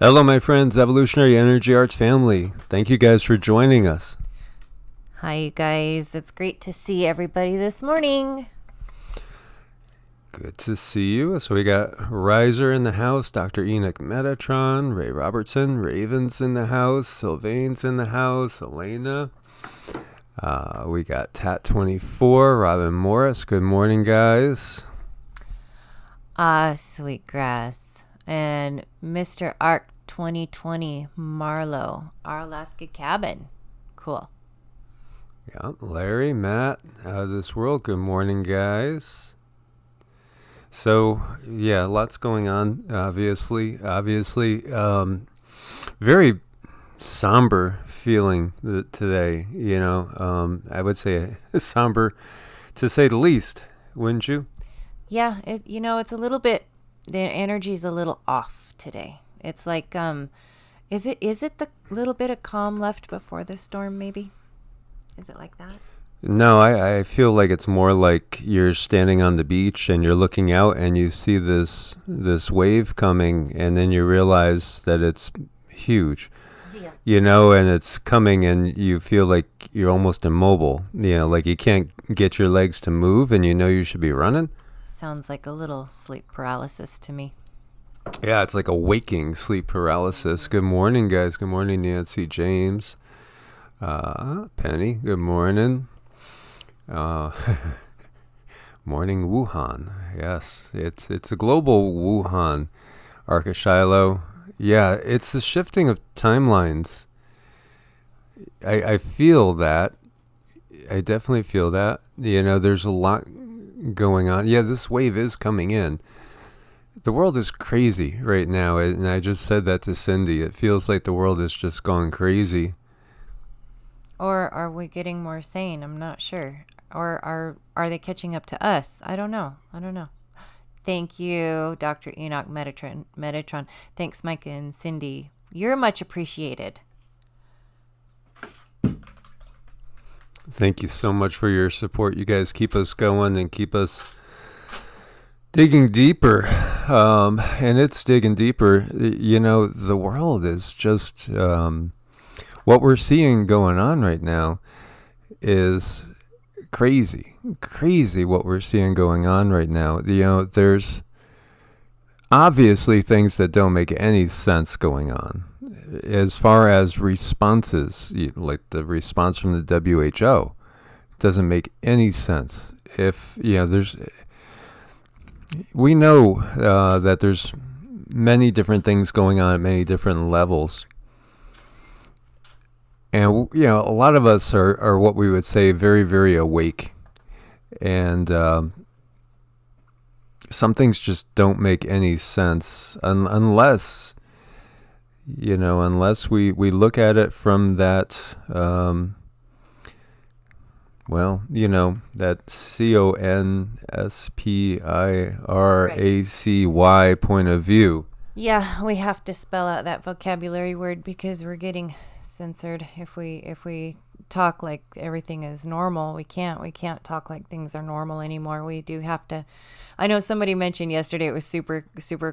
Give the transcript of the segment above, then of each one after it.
Hello, my friends, Evolutionary Energy Arts family. Thank you guys for joining us. Hi, you guys. It's great to see everybody this morning. Good to see you. So we got Riser in the house, Dr. Enoch Metatron, Ray Robertson, Ravens in the house, Sylvain's in the house, Elena. We got Tat24, Robin Morris. Good morning, guys. Sweetgrass. And Mr. Arc 2020 Marlowe, our Alaska cabin. Cool. Yeah, Larry, Matt, out of this world. Good morning, guys. So, yeah, lots going on, obviously. Very somber feeling today, I would say somber to say the least, wouldn't you? Yeah, it's a little bit, the energy's a little off today. It's like, is it the little bit of calm left before the storm, maybe? Is it like that? No, I feel like it's more like you're standing on the beach and you're looking out and you see this wave coming and then you realize that it's huge. Yeah. And it's coming and you feel like you're almost immobile. Like you can't get your legs to move and you should be running. Sounds like a little sleep paralysis to me. Yeah, it's like a waking sleep paralysis. Good morning, guys. Good morning, Nancy, James, Penny. Good morning. Morning, Wuhan. Yes, it's a global Wuhan. Arca Shiloh. Yeah, it's the shifting of timelines. I feel that. I definitely feel that. There's a lot going on. Yeah, this wave is coming in. The world is crazy right now, and I just said that to Cindy. It feels like the world is just gone crazy. Or are we getting more sane? I'm not sure. Or are they catching up to us? I don't know. Thank you, Dr. Enoch Metatron. Thanks, Mike and Cindy. You're much appreciated. Thank you so much for your support. You guys keep us going and keep us digging deeper. And it's digging deeper. The world is just... what we're seeing going on right now is crazy what we're seeing going on right now. There's obviously things that don't make any sense going on. As far as responses, like the response from the WHO, doesn't make any sense. If, we know that there's many different things going on at many different levels. And, a lot of us are what we would say very, very awake. And some things just don't make any sense unless we look at it from that, that CONSPIRACY point of view. Yeah, we have to spell out that vocabulary word because we're getting censored if we talk like everything is normal. We can't talk like things are normal anymore. We do have to. I know somebody mentioned yesterday it was super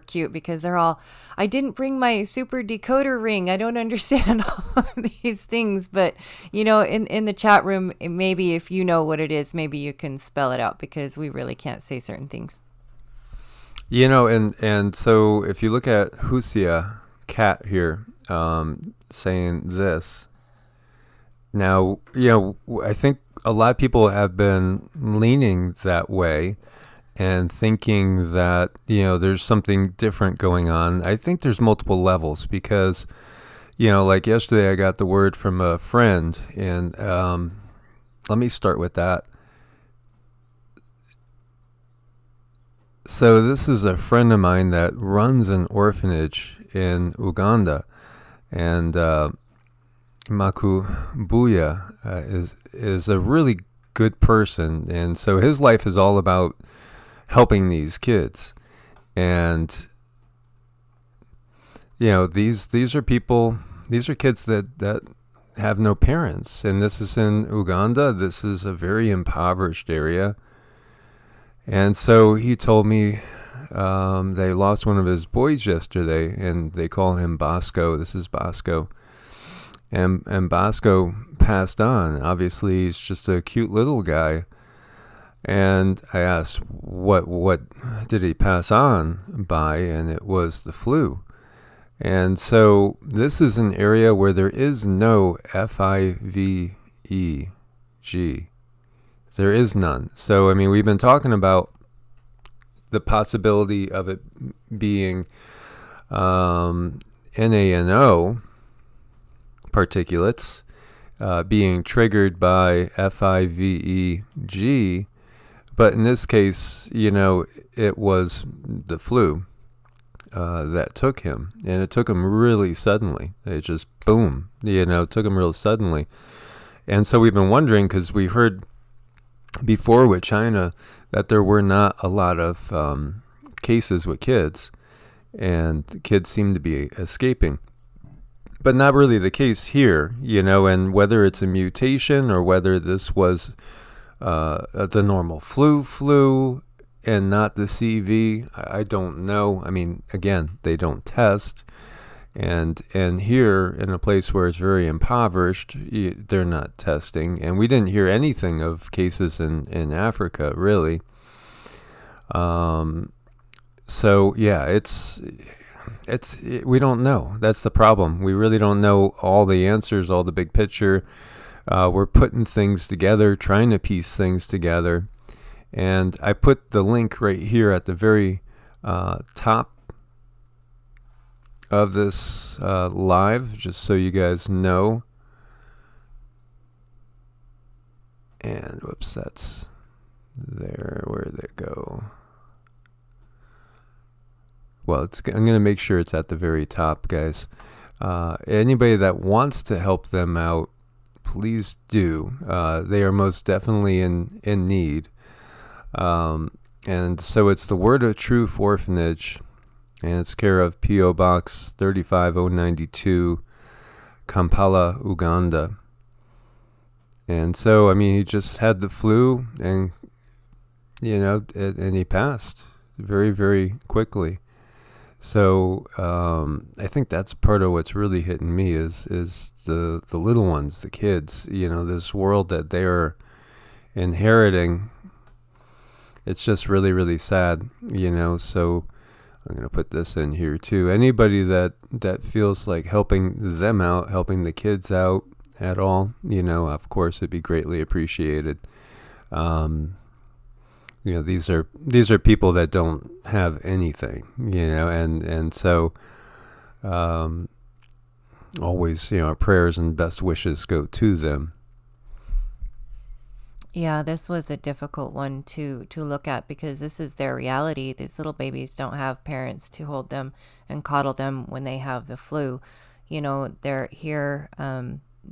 cute because they're all, I didn't bring my super decoder ring. I don't understand all of these things, but in the chat room, maybe if you know what it is, maybe you can spell it out because we really can't say certain things. And so if you look at Husia Cat here, saying this, now, I think a lot of people have been leaning that way and thinking that, there's something different going on. I think there's multiple levels because, like yesterday I got the word from a friend and, let me start with that. So this is a friend of mine that runs an orphanage in Uganda, and Makubuya is a really good person, and so his life is all about helping these kids. And these are people, these are kids that have no parents, and this is in Uganda. This is a very impoverished area. And so he told me they lost one of his boys yesterday, and they call him Bosco. This is Bosco. And Bosco passed on. Obviously, he's just a cute little guy. And I asked, what did he pass on by? And it was the flu. And so this is an area where there is no FIVEG. There is none. So, I mean, we've been talking about the possibility of it being NaNO particulates being triggered by FIVEG. But in this case, it was the flu that took him. And it took him really suddenly. It just, boom, took him real suddenly. And so we've been wondering, because we heard before with China that there were not a lot of cases with kids. And kids seem to be escaping. But not really the case here, and whether it's a mutation or whether this was the normal flu and not the CV, I don't know. I mean, again, they don't test. And here, in a place where it's very impoverished, they're not testing. And we didn't hear anything of cases in Africa, really. So, yeah, we don't know. That's the problem. We really don't know all the answers, all the big picture. We're putting things together, trying to piece things together. And I put the link right here at the very top of this live, just so you guys know. And whoops, that's there. Where did it go? Well, I'm going to make sure it's at the very top, guys. Anybody that wants to help them out, please do. They are most definitely in need. And so it's the Word of Truth Orphanage, and it's care of P.o.Box 35092, Kampala, Uganda. And so, I mean, he just had the flu, and, and he passed very, very quickly. So I think that's part of what's really hitting me is the little ones, the kids, this world that they're inheriting. It's just really, really sad, so I'm going to put this in here too. Anybody that feels like helping them out, helping the kids out at all, of course, it'd be greatly appreciated. These are people that don't have anything, and so always, our prayers and best wishes go to them. Yeah, this was a difficult one to look at because this is their reality. These little babies don't have parents to hold them and coddle them when they have the flu. They're here,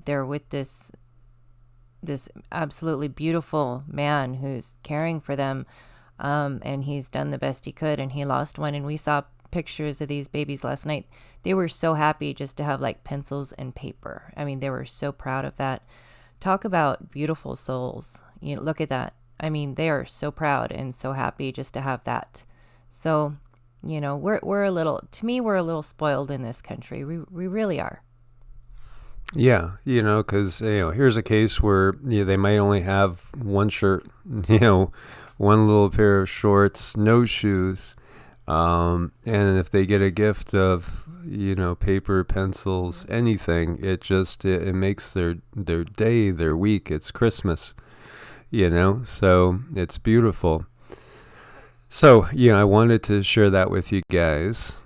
they're with this absolutely beautiful man who's caring for them, and he's done the best he could, and he lost one. And we saw pictures of these babies last night. They were so happy just to have like pencils and paper. I mean, they were so proud of that. Talk about beautiful souls. Look at that. I mean, they are so proud and so happy just to have that. So, we're a little spoiled in this country. We really are. Yeah, because, here's a case where they might only have one shirt, one little pair of shorts, no shoes. And if they get a gift of, paper, pencils, anything, it makes their day, their week. It's Christmas, so it's beautiful. So, I wanted to share that with you guys.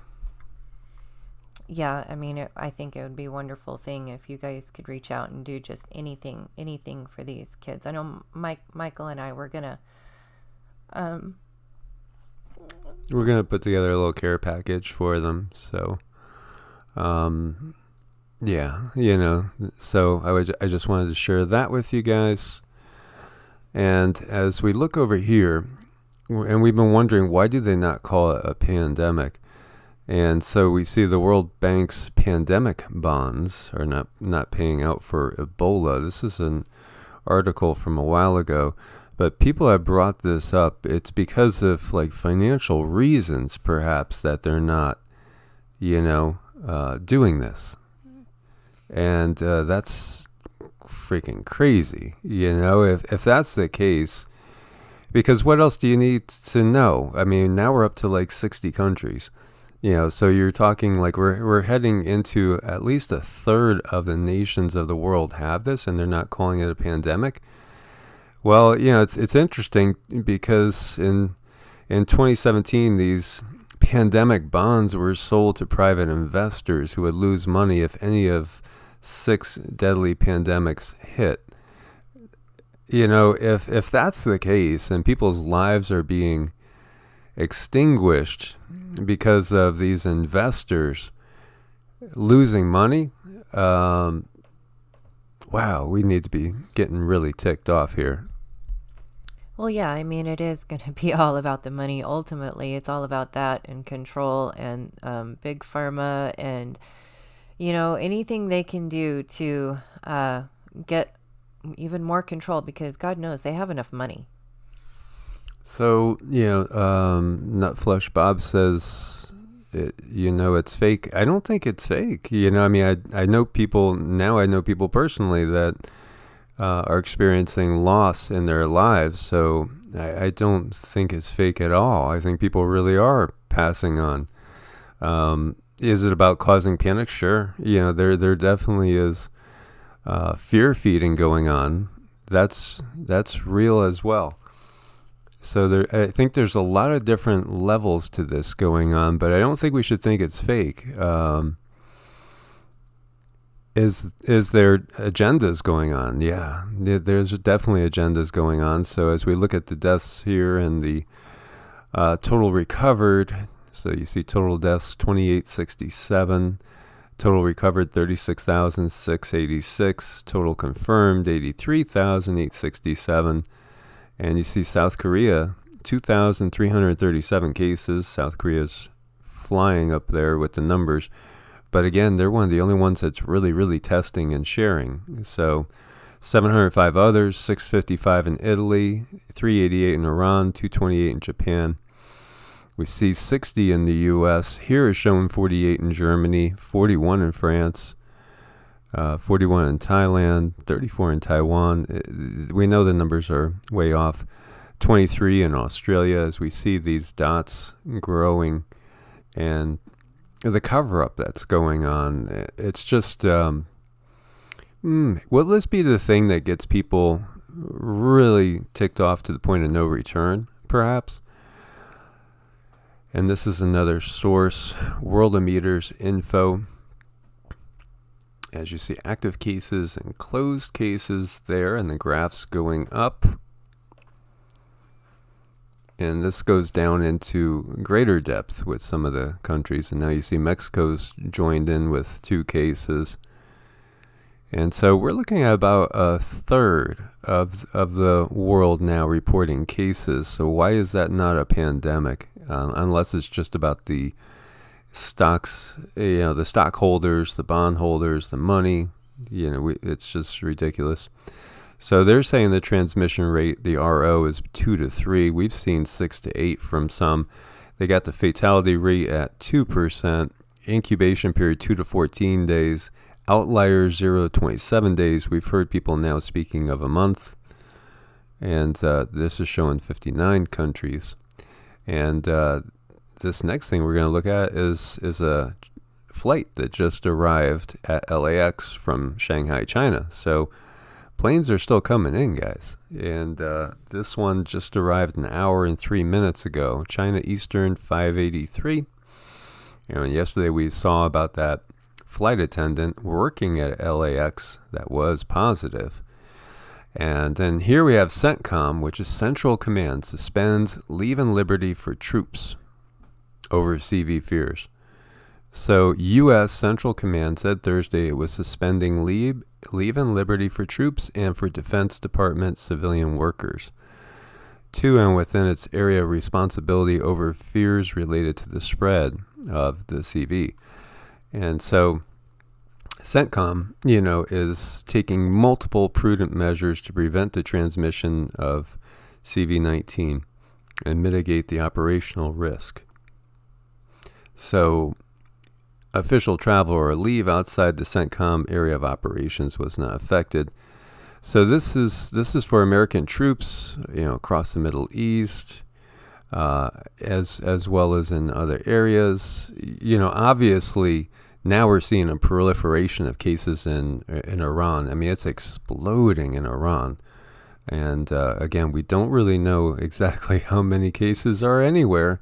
Yeah, I mean, I think it would be a wonderful thing if you guys could reach out and do just anything for these kids. I know Michael and I were gonna put together a little care package for them. So, yeah, so I just wanted to share that with you guys. And as we look over here, and we've been wondering, why do they not call it a pandemic? And so we see the World Bank's pandemic bonds are not paying out for Ebola. This is an article from a while ago. But people have brought this up. It's because of like financial reasons, perhaps, that they're not, doing this. And that's freaking crazy, if that's the case. Because what else do you need to know? I mean, now we're up to like 60 countries. So you're talking like we're heading into at least a third of the nations of the world have this, and they're not calling it a pandemic. Well, it's interesting because in 2017, these pandemic bonds were sold to private investors who would lose money if any of 6 deadly pandemics hit. If that's the case and people's lives are being extinguished because of these investors losing money, wow, we need to be getting really ticked off here. Well, yeah, I mean, it is going to be all about the money. Ultimately, it's all about that and control and big pharma and, anything they can do to get even more control, because God knows they have enough money. So, Nutflush Bob says, it's fake. I don't think it's fake. I mean, I know people personally that are experiencing loss in their lives. So I don't think it's fake at all. I think people really are passing on. Is it about causing panic? Sure. There definitely is fear feeding going on. That's real as well. So I think there's a lot of different levels to this going on, but I don't think we should think it's fake. Is there agendas going on? Yeah, there's definitely agendas going on. So as we look at the deaths here and the total recovered, so you see total deaths 2867, total recovered 36,686, total confirmed 83,867. And you see South Korea, 2,337 cases. South Korea's flying up there with the numbers. But again, they're one of the only ones that's really, really testing and sharing. So 705 others, 655 in Italy, 388 in Iran, 228 in Japan. We see 60 in the U.S. Here is showing 48 in Germany, 41 in France, 41 in Thailand, 34 in Taiwan. We know the numbers are way off. 23 in Australia, as we see these dots growing and the cover-up that's going on. It's just, will this be the thing that gets people really ticked off to the point of no return, perhaps? And this is another source, Worldometers info. As you see, active cases and closed cases there, and the graphs going up. And this goes down into greater depth with some of the countries. And now you see Mexico's joined in with 2 cases. And so we're looking at about a third of the world now reporting cases. So why is that not a pandemic? Unless it's just about the stocks, the stockholders, the bondholders, the money, it's just ridiculous. So they're saying the transmission rate, the RO, is 2 to 3. We've seen 6 to 8 from some. They got the fatality rate at 2%, incubation period 2 to 14 days, outliers 0 to 27 days. We've heard people now speaking of a month, and this is showing 59 countries. And this next thing we're going to look at is a flight that just arrived at LAX from Shanghai, China. So planes are still coming in, guys. And this one just arrived an hour and 3 minutes ago. China Eastern 583. And yesterday we saw about that flight attendant working at LAX that was positive. And then here we have CENTCOM, which is Central Command, suspends leave and liberty for troops over CV fears. So U.S. Central Command said Thursday it was suspending leave and liberty for troops and for Defense Department civilian workers to and within its area of responsibility over fears related to the spread of the CV. And so CENTCOM, is taking multiple prudent measures to prevent the transmission of CV-19 and mitigate the operational risk. So official travel or leave outside the CENTCOM area of operations was not affected. So this is for American troops, across the Middle East, as well as in other areas. Obviously now we're seeing a proliferation of cases in Iran. I mean, it's exploding in Iran. And again, we don't really know exactly how many cases are anywhere.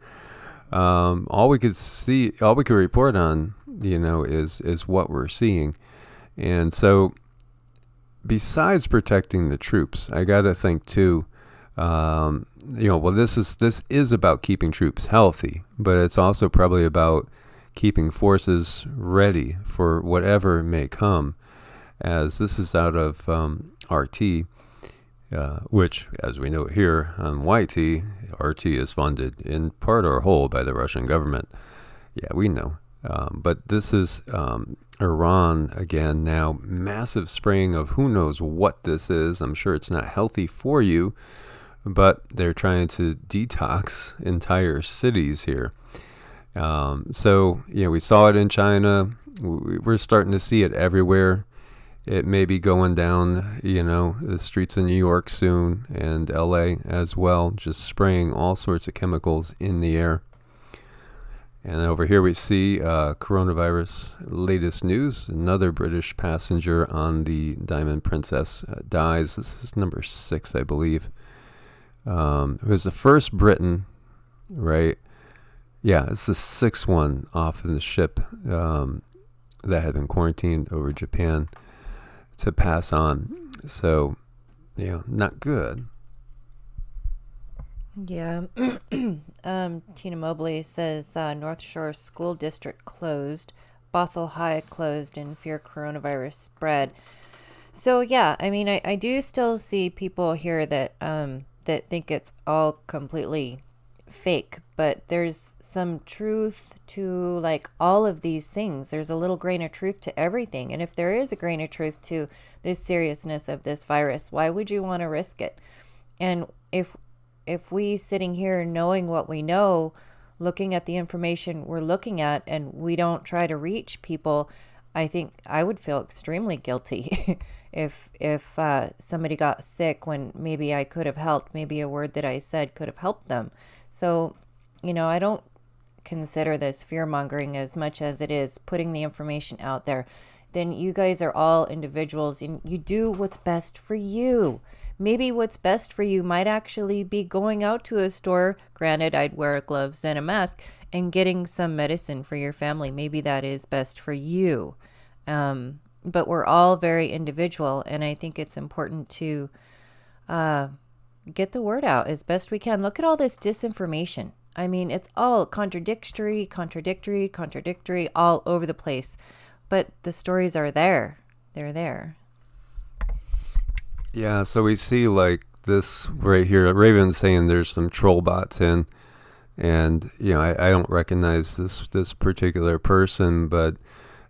All we could report on, is what we're seeing. And so besides protecting the troops, I got to think too, this is about keeping troops healthy, but it's also probably about keeping forces ready for whatever may come, as this is out of RT, which, as we know here on YT, RT is funded in part or whole by the Russian government. Yeah, we know. But this is Iran again now, massive spraying of who knows what this is. I'm sure it's not healthy for you, but they're trying to detox entire cities here. So, we saw it in China. We're starting to see it everywhere. It may be going down, the streets in New York soon, and LA as well, just spraying all sorts of chemicals in the air. And over here we see coronavirus latest news. Another British passenger on the Diamond Princess dies. This is number 6, I believe. It was the first Briton, right? Yeah, it's the 6th one off of the ship that had been quarantined over Japan to pass on. So, not good. Yeah. Tina Mobley says North Shore School District closed, Bothell High closed in fear coronavirus spread. So yeah, I mean, I do still see people here that that think it's all completely fake, but there's some truth to like all of these things. There's a little grain of truth to everything, and if there is a grain of truth to this seriousness of this virus, why would you want to risk it? And if we sitting here knowing what we know, looking at the information we're looking at, and we don't try to reach people, I think I would feel extremely guilty if somebody got sick when maybe I could have helped, maybe a word that I said could have helped them. So, I don't consider this fear-mongering as much as it is putting the information out there. Then you guys are all individuals and you do what's best for you. Maybe what's best for you might actually be going out to a store, granted I'd wear gloves and a mask, and getting some medicine for your family. Maybe that is best for you. But we're all very individual, and I think it's important to get the word out as best we can. Look at all this disinformation. I mean, it's all contradictory, all over the place. But the stories are there. They're there. Yeah, so we see like this right here. Raven's saying there's some troll bots in, and I don't recognize this particular person, but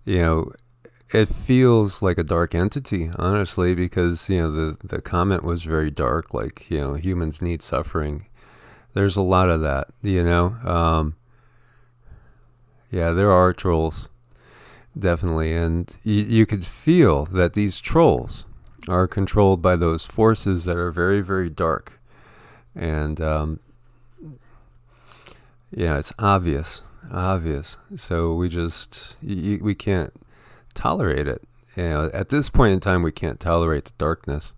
it feels like a dark entity, honestly, because the comment was very dark, like humans need suffering. There's a lot of that, yeah, there are trolls, definitely, and you could feel that these trolls are controlled by those forces that are very, very dark. And it's obvious. So we can't tolerate it. At this point in time, we can't tolerate the darkness.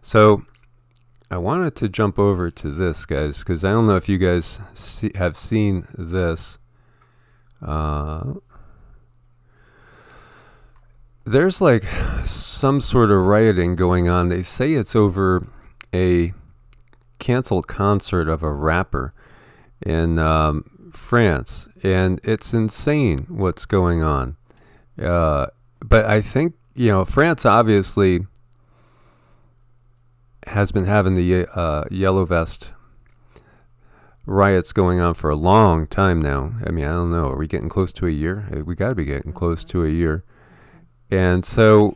So I wanted to jump over to this, guys, because I don't know if you guys have seen this. There's like some sort of rioting going on. They say it's over a canceled concert of a rapper in France, and it's insane what's going on. But I think France obviously has been having the yellow vest riots going on for a long time now. I mean, I don't know. Are we getting close to a year? We got to be getting close to a year. And so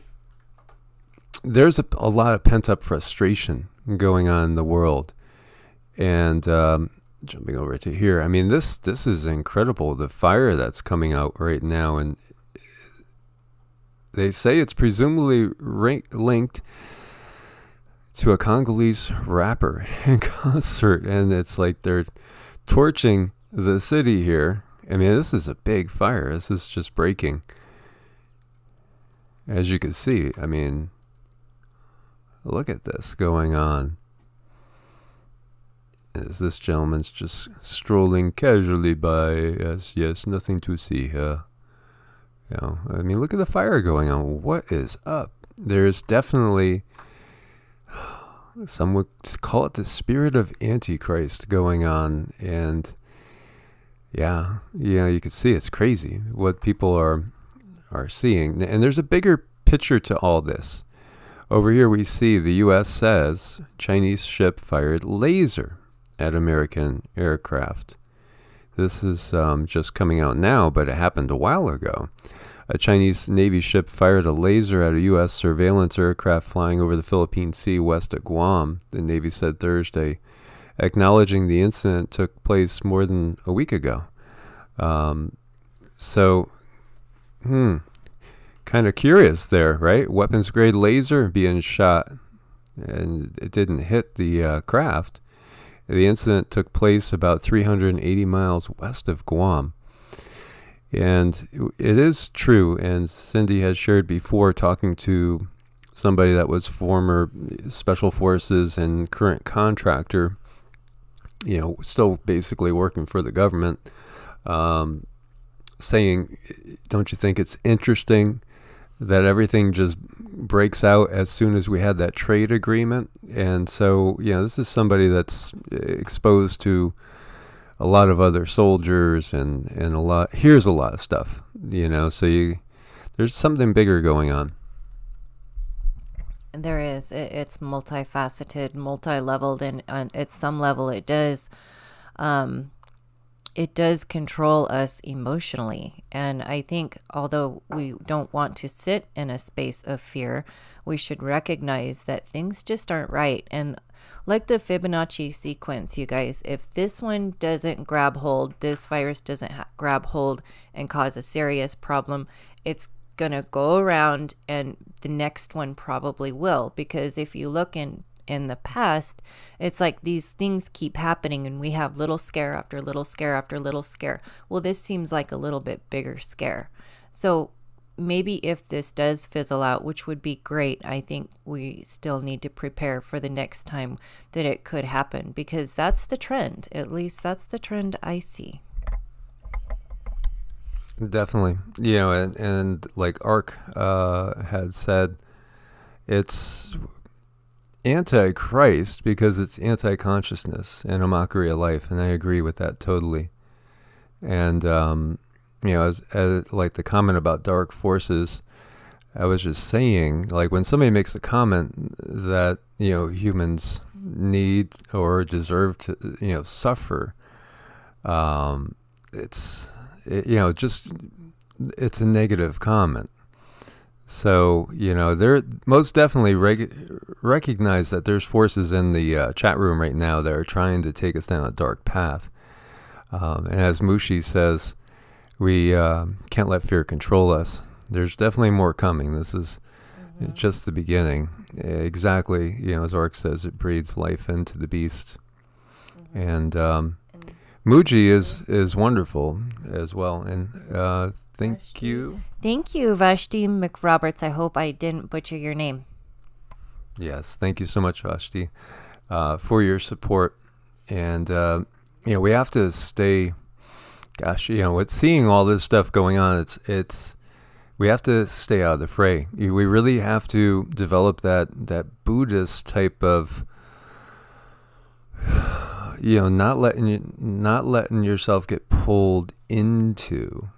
there's a lot of pent-up frustration going on in the world. And jumping over to here, I mean, this is incredible. The fire that's coming out right now, and they say it's presumably linked to a Congolese rapper in concert, and it's like they're torching the city here. I mean, this is a big fire. This is just breaking. As you can see, I mean, look at this going on. As this gentleman's just strolling casually by. Yes, nothing to see here. You know, I mean, look at the fire going on. What is up? There's definitely, some would call it the spirit of Antichrist going on. And yeah, you can see it's crazy what people are seeing. And there's a bigger picture to all this. Over here we see the U.S. says Chinese ship fired laser at American aircraft. This is just coming out now, but it happened a while ago. A Chinese Navy ship fired a laser at a U.S. surveillance aircraft flying over the Philippine Sea west of Guam, the Navy said Thursday, acknowledging the incident took place more than a week ago. Kind of curious there, right? Weapons-grade laser being shot, and it didn't hit the craft. The incident took place about 380 miles west of Guam. And it is true, and Cindy has shared before, talking to somebody that was former Special Forces and current contractor, still basically working for the government, saying, don't you think it's interesting that everything just breaks out as soon as we had that trade agreement? And so, this is somebody that's exposed to a lot of other soldiers and here's a lot of stuff, so there's something bigger going on. There is. It's multifaceted, multi-leveled, and at some level it does control us emotionally. And I think although we don't want to sit in a space of fear, we should recognize that things just aren't right. And like the Fibonacci sequence, you guys, if this one doesn't grab hold, this virus doesn't grab hold and cause a serious problem, it's going to go around and the next one probably will. Because if you look in the past, it's like these things keep happening and we have little scare after little scare after little scare. Well, this seems like a little bit bigger scare. So maybe if this does fizzle out, which would be great, I think we still need to prepare for the next time that it could happen, because that's the trend. At least that's the trend I see. Definitely. And like Ark had said, it's anti-Christ because it's anti-consciousness and a mockery of life, and I agree with that totally. And as like the comment about dark forces, I was just saying, like, when somebody makes a comment that humans need or deserve to suffer, it's it's a negative comment. So, they're most definitely recognize that there's forces in the chat room right now that are trying to take us down a dark path. And as Mushi says, we can't let fear control us. There's definitely more coming. This is just the beginning. Exactly, as Orc says, it breathes life into the beast. And Muji is wonderful as well. And thank you. Thank you, Vashti McRoberts. I hope I didn't butcher your name. Yes, thank you so much, Vashti, for your support. And, we have to stay, with seeing all this stuff going on, we have to stay out of the fray. We really have to develop that Buddhist type of, not letting yourself get pulled into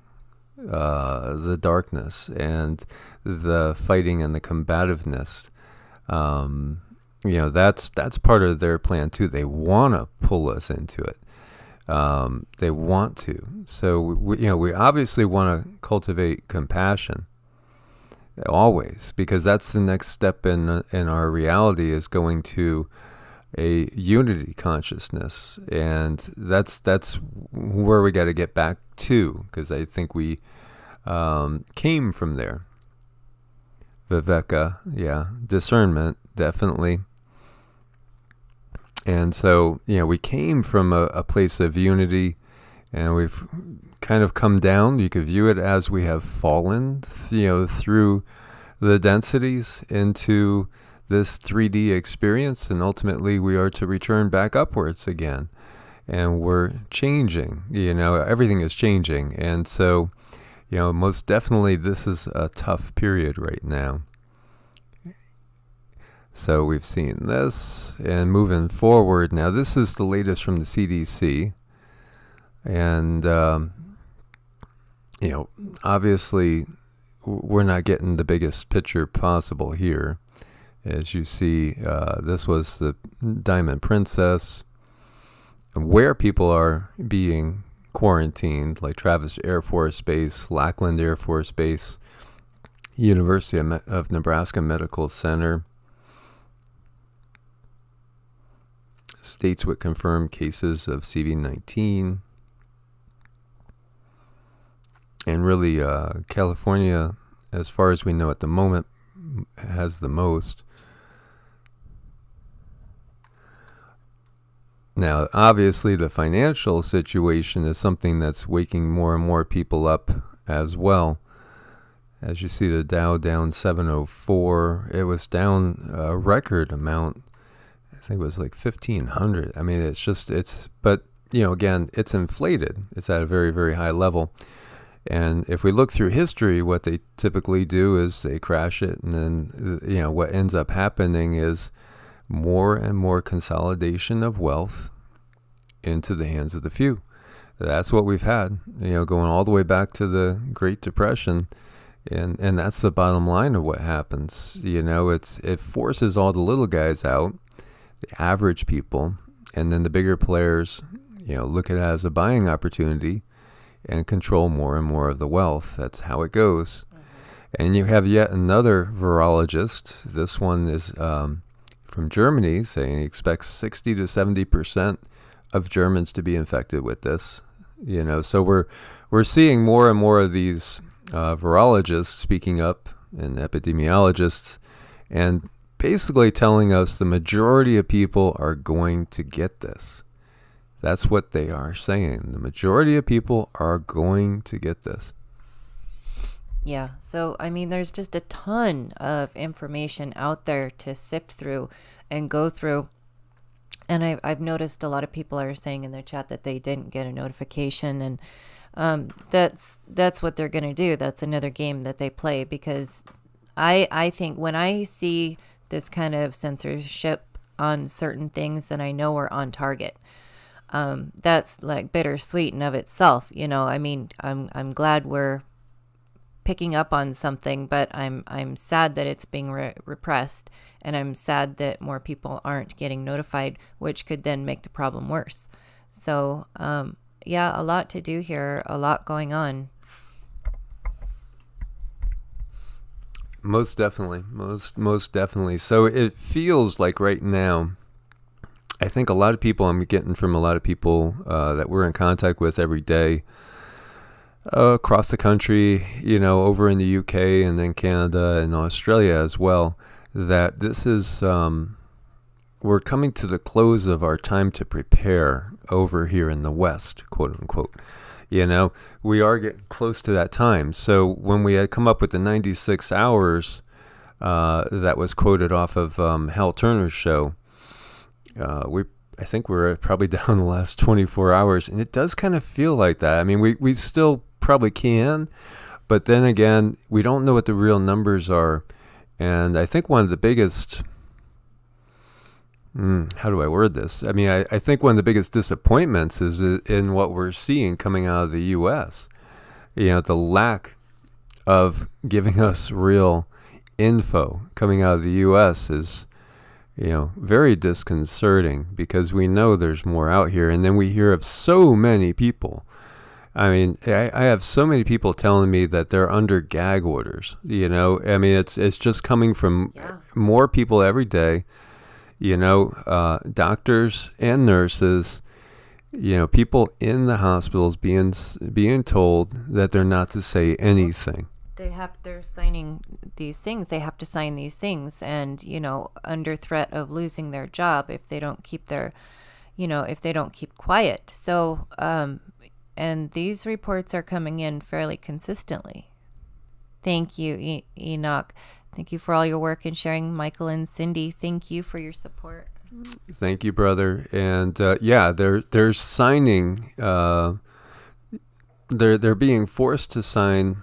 the darkness and the fighting and the combativeness. That's part of their plan too. They want to pull us into it. They want to. So we obviously want to cultivate compassion always, because that's the next step in our reality, is going to a unity consciousness, and that's where we got to get back to, because I think we came from there. Viveka, yeah, discernment, definitely. And so, we came from a place of unity, and we've kind of come down. You could view it as we have fallen, through the densities into this 3D experience, and ultimately we are to return back upwards again. And we're changing, everything is changing. And so, most definitely this is a tough period right now. So we've seen this, and moving forward now, this is the latest from the CDC. And, obviously we're not getting the biggest picture possible here. As you see, this was the Diamond Princess, where people are being quarantined, like Travis Air Force Base, Lackland Air Force Base, University of Nebraska Medical Center. States with confirmed cases of CV-19. And really, California, as far as we know at the moment, has the most. Now, obviously, the financial situation is something that's waking more and more people up as well. As you see, the Dow down 704. It was down a record amount. I think it was like 1,500. I mean, but, again, it's inflated. It's at a very, very high level. And if we look through history, what they typically do is they crash it. And then, what ends up happening is more and more consolidation of wealth into the hands of the few. That's what we've had, going all the way back to the Great Depression. And that's the bottom line of what happens. It forces all the little guys out, the average people, and then the bigger players, look at it as a buying opportunity and control more and more of the wealth. That's how it goes. Mm-hmm. And you have yet another virologist. This one is from Germany, saying he expects 60 to 70% of Germans to be infected with this. So we're seeing more and more of these virologists speaking up, and epidemiologists, and basically telling us the majority of people are going to get this. That's what they are saying. The majority of people are going to get this. Yeah. So, there's just a ton of information out there to sift through and go through. And I've noticed a lot of people are saying in their chat that they didn't get a notification, and that's what they're going to do. That's another game that they play, because I think when I see this kind of censorship on certain things, then I know we're on target. That's like bittersweet in of itself. I'm glad we're picking up on something, but I'm sad that it's being repressed, and I'm sad that more people aren't getting notified, which could then make the problem worse. So, a lot to do here, a lot going on. Most definitely. Most definitely. So it feels like right now, I think a lot of people, I'm getting from a lot of people that we're in contact with every day across the country, over in the UK and then Canada and Australia as well, that this is, we're coming to the close of our time to prepare over here in the West, quote unquote. We are getting close to that time. So when we had come up with the 96 hours that was quoted off of Hal Turner's show, I think we're probably down the last 24 hours, and it does kind of feel like that. We still probably can, but then again, we don't know what the real numbers are. And I think one of the biggest, how do I word this? I think one of the biggest disappointments is in what we're seeing coming out of the U.S. The lack of giving us real info coming out of the U.S. is, very disconcerting, because we know there's more out here. And then we hear of so many people. I have so many people telling me that they're under gag orders. It's just coming from more people every day. Doctors and nurses, people in the hospitals being told that they're not to say anything. They're signing these things. They have to sign these things, and under threat of losing their job if they don't keep quiet. So, and these reports are coming in fairly consistently. Thank you, Enoch. Thank you for all your work and sharing, Michael and Cindy. Thank you for your support. Thank you, brother. And they're signing. They're being forced to sign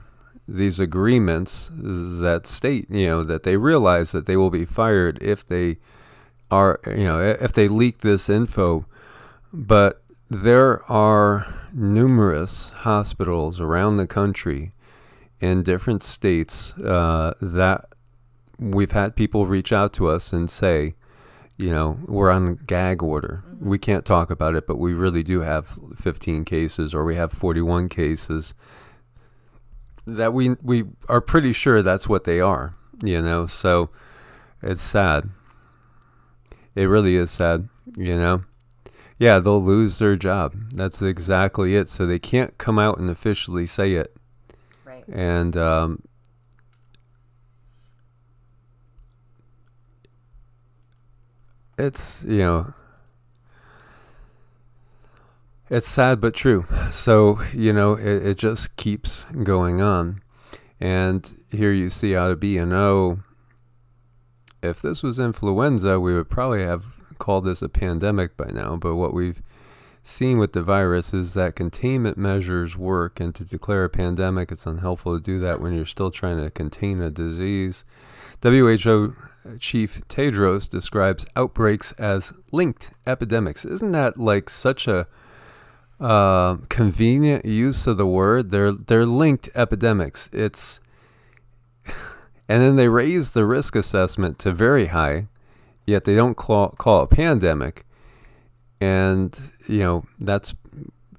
these agreements that state, that they realize that they will be fired if they leak this info. But there are numerous hospitals around the country in different states that we've had people reach out to us and say, we're on gag order. Mm-hmm. We can't talk about it, but we really do have 15 cases, or we have 41 cases that we are pretty sure that's what they are, so it's sad. It really is sad, Yeah, they'll lose their job. That's exactly it. So they can't come out and officially say it. Right. And it's, it's sad but true. So, it just keeps going on. And here you see out of B&O, if this was influenza, we would probably have called this a pandemic by now. But what we've seen with the virus is that containment measures work. And to declare a pandemic, it's unhelpful to do that when you're still trying to contain a disease. WHO Chief Tedros describes outbreaks as linked epidemics. Isn't that like such a convenient use of the word? They're linked epidemics. It's and then they raise the risk assessment to very high, yet they don't call it a pandemic. And that's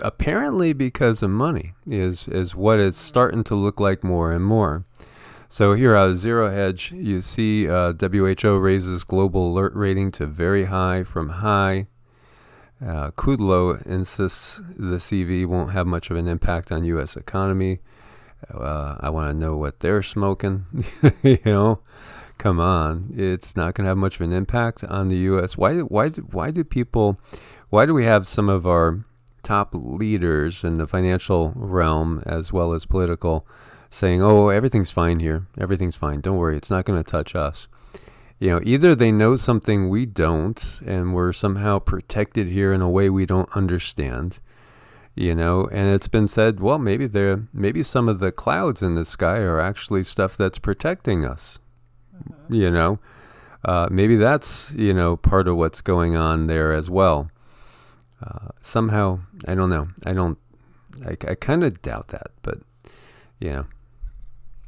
apparently because of money is what it's starting to look like more and more. So here out of Zero Hedge, you see WHO raises global alert rating to very high from high. Kudlow insists the CV won't have much of an impact on U.S. economy. I want to know what they're smoking. Come on, it's not going to have much of an impact on the U.S. Why do we have some of our top leaders in the financial realm as well as political saying, "Oh, everything's fine here. Everything's fine. Don't worry, it's not going to touch us." Either they know something we don't, and we're somehow protected here in a way we don't understand, and it's been said, well, maybe some of the clouds in the sky are actually stuff that's protecting us. Mm-hmm. Maybe that's, part of what's going on there as well. Somehow, I don't know. I kind of doubt that, but,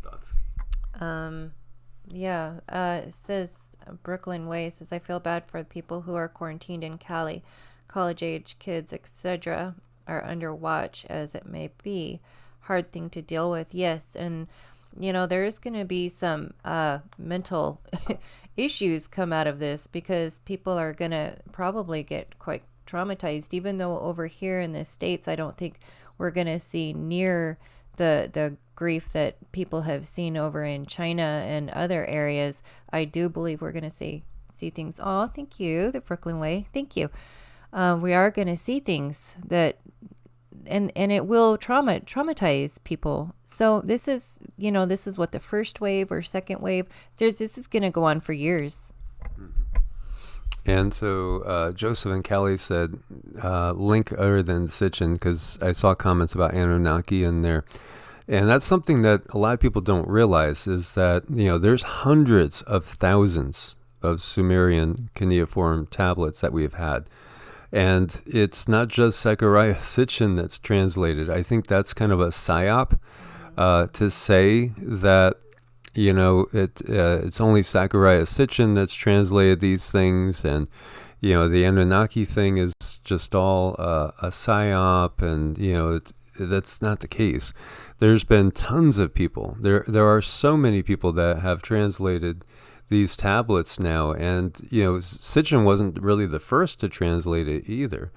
thoughts? It says Brooklyn Way says, I feel bad for the people who are quarantined in Cali. College-age kids, etc., are under watch, as it may be. Hard thing to deal with, yes. And, there's going to be some mental issues come out of this, because people are going to probably get quite traumatized, even though over here in the States, I don't think we're going to see near the grief that people have seen over in China and other areas. I do believe we're going to see things. Oh, thank you, the Brooklyn Way. Thank you. We are going to see things that, and it will traumatize people. So this is what the first wave or second wave. This is going to go on for years. And so Joseph and Kelly said, link other than Sitchin, because I saw comments about Anunnaki in there. And that's something that a lot of people don't realize, is that, there's hundreds of thousands of Sumerian cuneiform tablets that we've had. And it's not just Zechariah Sitchin that's translated. I think that's kind of a psyop to say that, it's only Zechariah Sitchin that's translated these things. And, the Anunnaki thing is just all a psyop. And, that's not the case. There's been tons of people. There are so many people that have translated these tablets now, and Sitchin wasn't really the first to translate it either,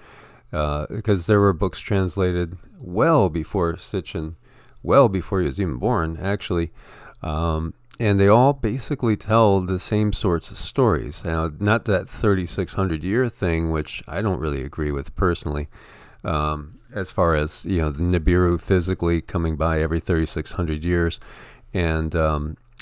because there were books translated well before Sitchin, well before he was even born, actually. And they all basically tell the same sorts of stories. Now, not that 3,600 year thing, which I don't really agree with personally, as far as, the Nibiru physically coming by every 3,600 years. And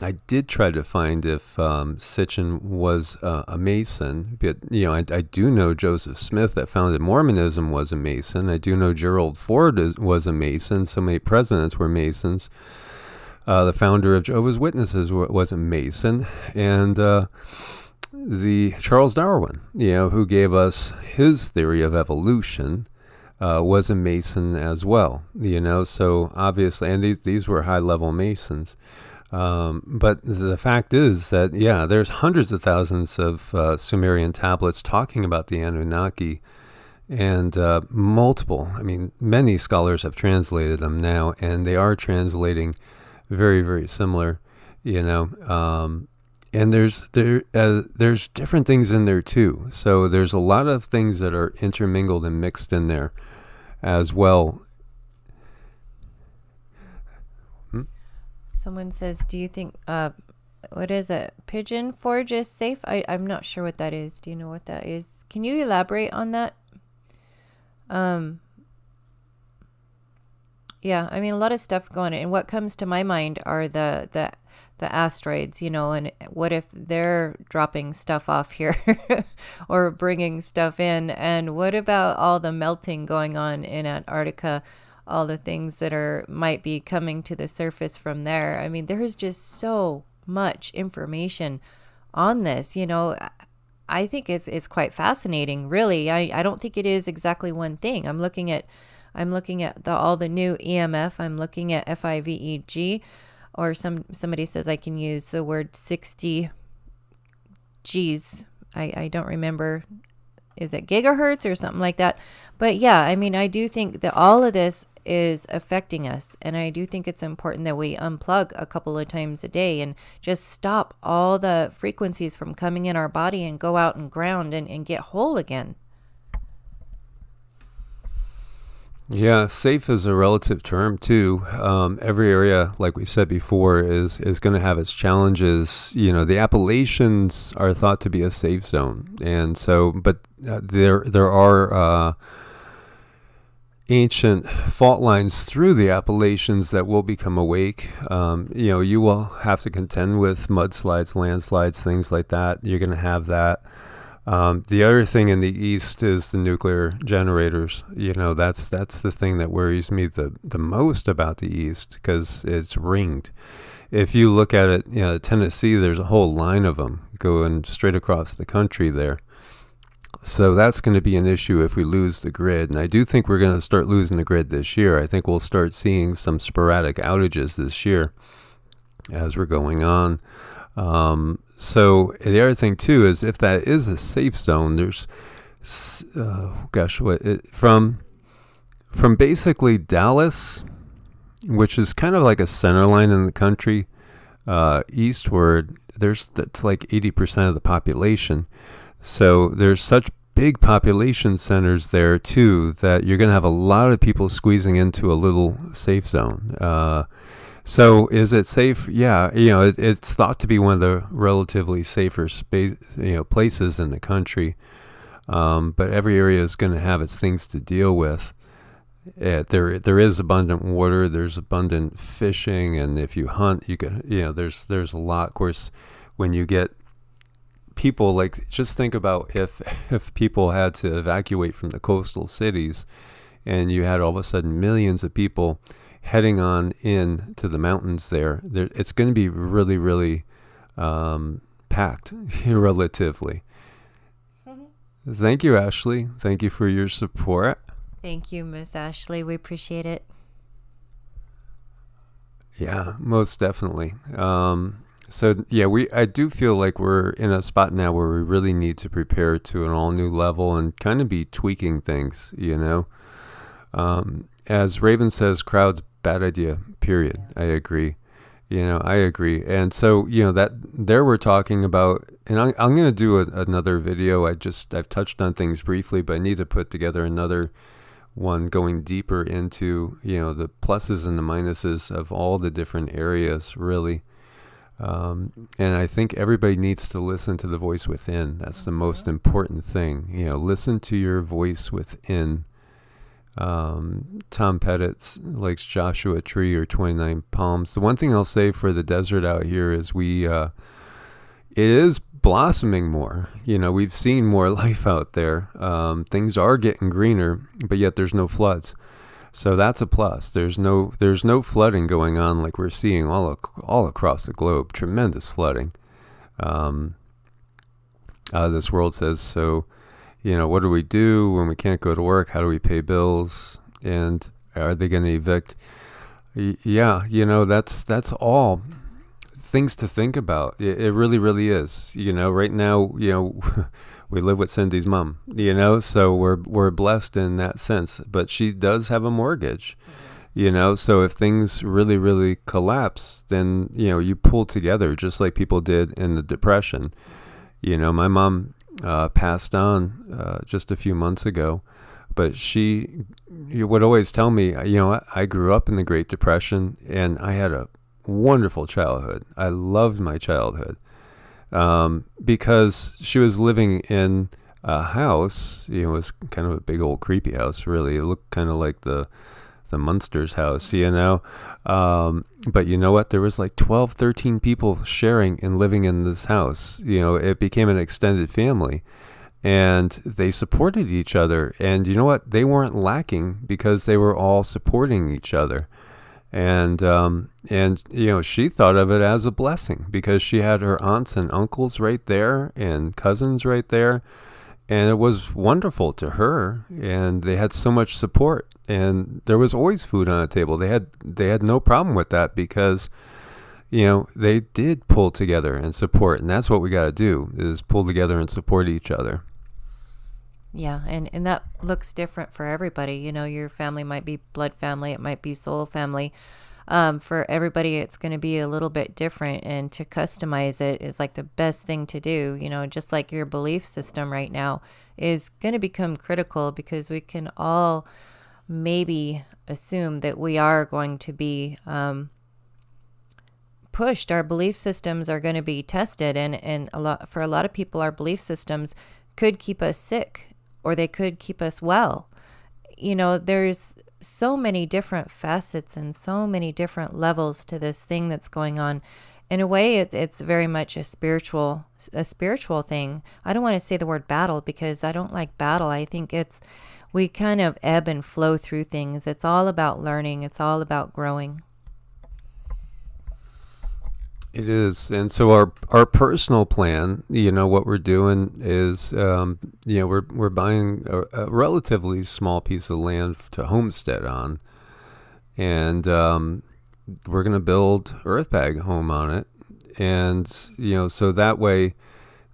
I did try to find if Sitchin was a Mason, but, I do know Joseph Smith that founded Mormonism was a Mason. I do know Gerald Ford was a Mason. So many presidents were Masons. The founder of Jehovah's Witnesses was a Mason, and the Charles Darwin, who gave us his theory of evolution, was a Mason as well. So obviously, and these were high-level Masons. But the fact is that there's hundreds of thousands of Sumerian tablets talking about the Anunnaki, and many scholars have translated them now, and they are translating very, very similar, and there's different things in there too. So there's a lot of things that are intermingled and mixed in there as well. Someone says, do you think, what is it? Pigeon Forge is safe? I'm not sure what that is. Do you know what that is? Can you elaborate on that? Yeah, a lot of stuff going on. And what comes to my mind are the asteroids, and what if they're dropping stuff off here or bringing stuff in? And what about all the melting going on in Antarctica, all the things that might be coming to the surface from there? There's just so much information on this, I think it's quite fascinating, really. I don't think it is exactly one thing. I'm looking at all the new EMF. I'm looking at FIVEG, or somebody says I can use the word 60 Gs. I don't remember. Is it gigahertz or something like that? But yeah, I do think that all of this is affecting us. And I do think it's important that we unplug a couple of times a day and just stop all the frequencies from coming in our body and go out and ground and get whole again. Yeah, safe is a relative term too. Every area, like we said before, is going to have its challenges. The Appalachians are thought to be a safe zone, and so, but there are ancient fault lines through the Appalachians that will become awake. You will have to contend with mudslides, landslides, things like that. You're going to have that. The other thing in the east is the nuclear generators. That's the thing that worries me the most about the east, because it's ringed. If you look at it, Tennessee, there's a whole line of them going straight across the country there. So that's going to be an issue if we lose the grid. And I do think we're going to start losing the grid this year. I think we'll start seeing some sporadic outages this year as we're going on. So the other thing too is, if that is a safe zone, there's, from basically Dallas, which is kind of like a center line in the country, eastward, that's like 80% of the population. So there's such big population centers there too, that you're going to have a lot of people squeezing into a little safe zone. So is it safe? Yeah, it's thought to be one of the relatively safer places in the country. But every area is going to have its things to deal with. There is abundant water. There's abundant fishing, and if you hunt, you can. There's a lot. Of course, when you get people, like, just think about if people had to evacuate from the coastal cities, and you had all of a sudden millions of people heading on in to the mountains there, it's going to be really, really packed, relatively. Mm-hmm. Thank you, Ashley. Thank you for your support. Thank you, Miss Ashley. We appreciate it. Yeah, most definitely. I do feel like we're in a spot now where we really need to prepare to an all new level and kind of be tweaking things, As Raven says, crowds, bad idea, period. I agree. I agree. And so, that there we're talking about, and I'm going to do another video. I've touched on things briefly, but I need to put together another one going deeper into, the pluses and the minuses of all the different areas, really. And I think everybody needs to listen to the voice within. That's the most important thing. Listen to your voice within. Tom Pettit likes Joshua Tree or 29 Palms. The one thing I'll say for the desert out here is it is blossoming more. We've seen more life out there. Things are getting greener, but yet there's no floods. So that's a plus. There's no flooding going on like we're seeing all across the globe. Tremendous flooding. This world says so. What do we do when we can't go to work? How do we pay bills? And are they going to evict? Yeah, that's all things to think about. It really, really is. Right now, we live with Cindy's mom, so we're blessed in that sense. But she does have a mortgage, so if things really, really collapse, then, you pull together just like people did in the Depression. My mom passed on just a few months ago, but she would always tell me, I grew up in the Great Depression and I had a wonderful childhood. I loved my childhood because she was living in a house. It was kind of a big old creepy house, really. It looked kind of like the Munsters house, but you know what? There was like 12, 13 people sharing and living in this house. It became an extended family and they supported each other. And you know what? They weren't lacking because they were all supporting each other. And she thought of it as a blessing because she had her aunts and uncles right there and cousins right there. And it was wonderful to her, and they had so much support, and there was always food on the table. They had no problem with that because, they did pull together and support, and that's what we got to do is pull together and support each other. Yeah, and that looks different for everybody. Your family might be blood family, it might be soul family. For everybody, it's going to be a little bit different, and to customize it is like the best thing to do. Just like your belief system right now is going to become critical because we can all maybe assume that we are going to be pushed. Our belief systems are going to be tested, and for a lot of people, our belief systems could keep us sick or they could keep us well. There's so many different facets and so many different levels to this thing that's going on. In a way, it's very much a spiritual thing. I don't want to say the word battle because I don't like battle. I think we kind of ebb and flow through things. It's all about learning. It's all about growing. It is. And so our personal plan, what we're doing is, we're buying a relatively small piece of land to homestead on. And we're going to build earthbag home on it. And, so that way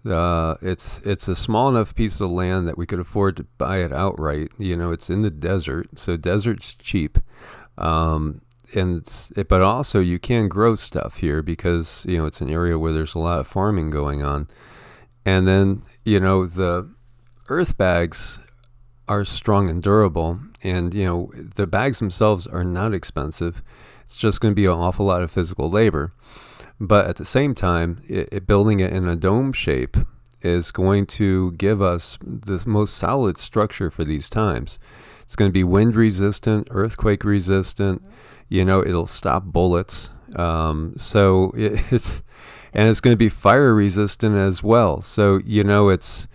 it's a small enough piece of land that we could afford to buy it outright. It's in the desert. So desert's cheap. But also you can grow stuff here because, it's an area where there's a lot of farming going on. And then, the earth bags are strong and durable. And, the bags themselves are not expensive. It's just going to be an awful lot of physical labor. But at the same time, building it in a dome shape is going to give us the most solid structure for these times. It's going to be wind resistant, earthquake resistant. It'll stop bullets. So it's going to be fire resistant as well. So, it's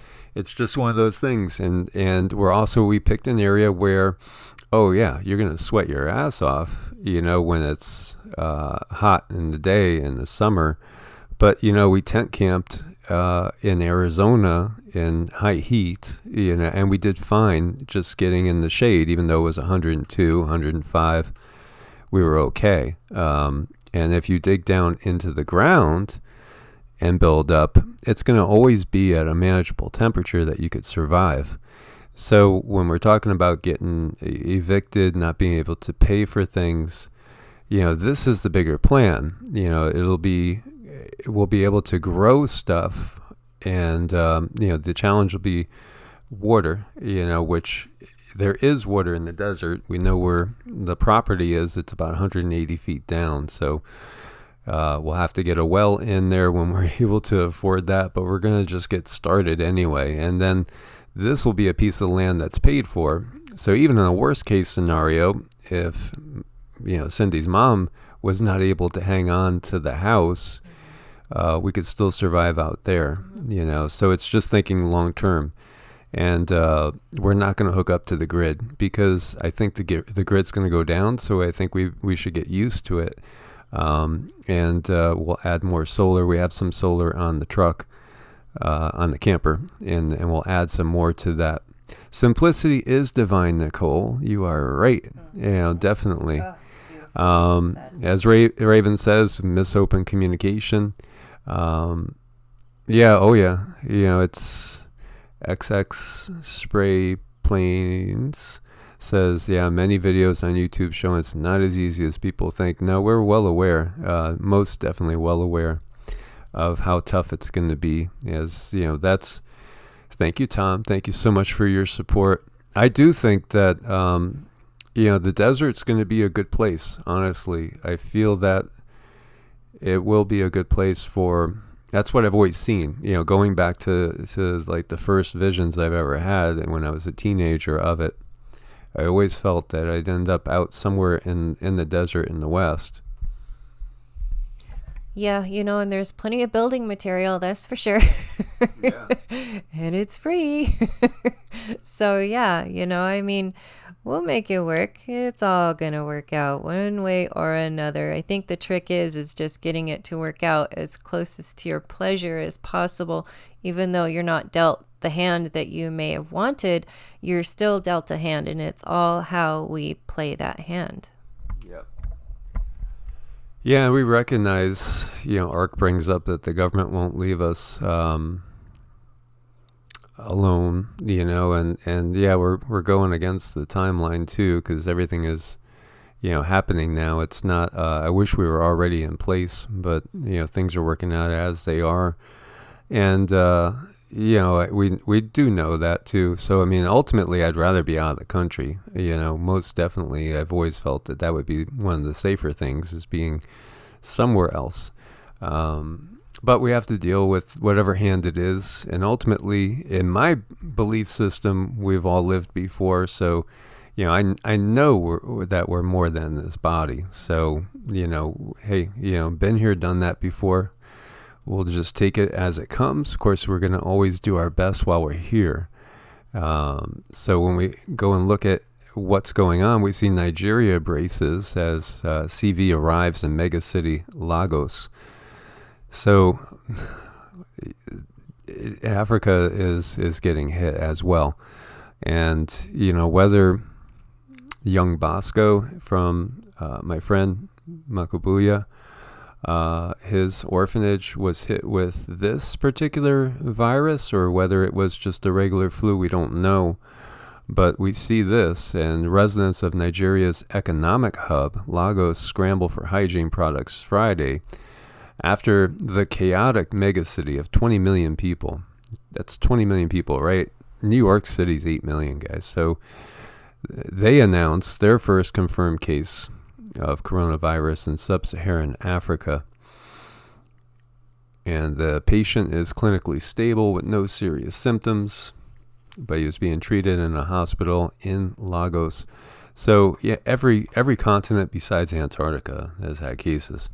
just one of those things. And we picked an area where, oh yeah, you're going to sweat your ass off, when it's hot in the day in the summer. But, we tent camped in Arizona in high heat, and we did fine just getting in the shade, even though it was 102, 105. We were okay. And if you dig down into the ground and build up, it's going to always be at a manageable temperature that you could survive. So when we're talking about getting evicted, not being able to pay for things, this is the bigger plan. We'll be able to grow stuff, and the challenge will be water, which there is water in the desert. We know where the property is. It's about 180 feet down. So we'll have to get a well in there when we're able to afford that, but we're going to just get started anyway. And then this will be a piece of land that's paid for. So even in a worst case scenario, if, Cindy's mom was not able to hang on to the house, we could still survive out there, So it's just thinking long term. And we're not going to hook up to the grid because I think the grid's going to go down. So I think we should get used to it. And we'll add more solar. We have some solar on the truck, on the camper, and we'll add some more to that. Simplicity is divine, Nicole. You are right. Definitely. As Raven says, miss open communication. It's XX Spray Planes says, many videos on YouTube show it's not as easy as people think. No, we're well aware, most definitely well aware of how tough it's going to be. Thank you, Tom. Thank you so much for your support. I do think that, the desert's going to be a good place, honestly. I feel that it will be a good place that's what I've always seen, going back to like the first visions I've ever had when I was a teenager of it. I always felt that I'd end up out somewhere in the desert in the West. Yeah, and there's plenty of building material, that's for sure. Yeah. And it's free. So, we'll make it work. It's all going to work out one way or another. I think the trick is just getting it to work out as closest to your pleasure as possible. Even though you're not dealt the hand that you may have wanted, you're still dealt a hand, and it's all how we play that hand. Yep. Yeah, we recognize, ARC brings up that the government won't leave us alone, and we're going against the timeline too, because everything is, happening now. It's not, I wish we were already in place, but, things are working out as they are. And, we do know that too. So, ultimately I'd rather be out of the country, most definitely. I've always felt that would be one of the safer things, is being somewhere else. But we have to deal with whatever hand it is. And ultimately, in my belief system, we've all lived before. So, I know that we're more than this body. So, hey, been here, done that before. We'll just take it as it comes. Of course, we're going to always do our best while we're here. So when we go and look at what's going on, we see Nigeria braces as CV arrives in megacity Lagos. So Africa is getting hit as well. And, whether young Bosco from my friend Makubuya, his orphanage was hit with this particular virus, or whether it was just a regular flu, we don't know. But we see this, and residents of Nigeria's economic hub, Lagos, scramble for hygiene products Friday after the chaotic megacity of 20 million people. That's 20 million people, right? New York City's 8 million, guys. So they announced their first confirmed case of coronavirus in sub-Saharan Africa. And the patient is clinically stable with no serious symptoms, but he was being treated in a hospital in Lagos. So yeah, every continent besides Antarctica has had cases.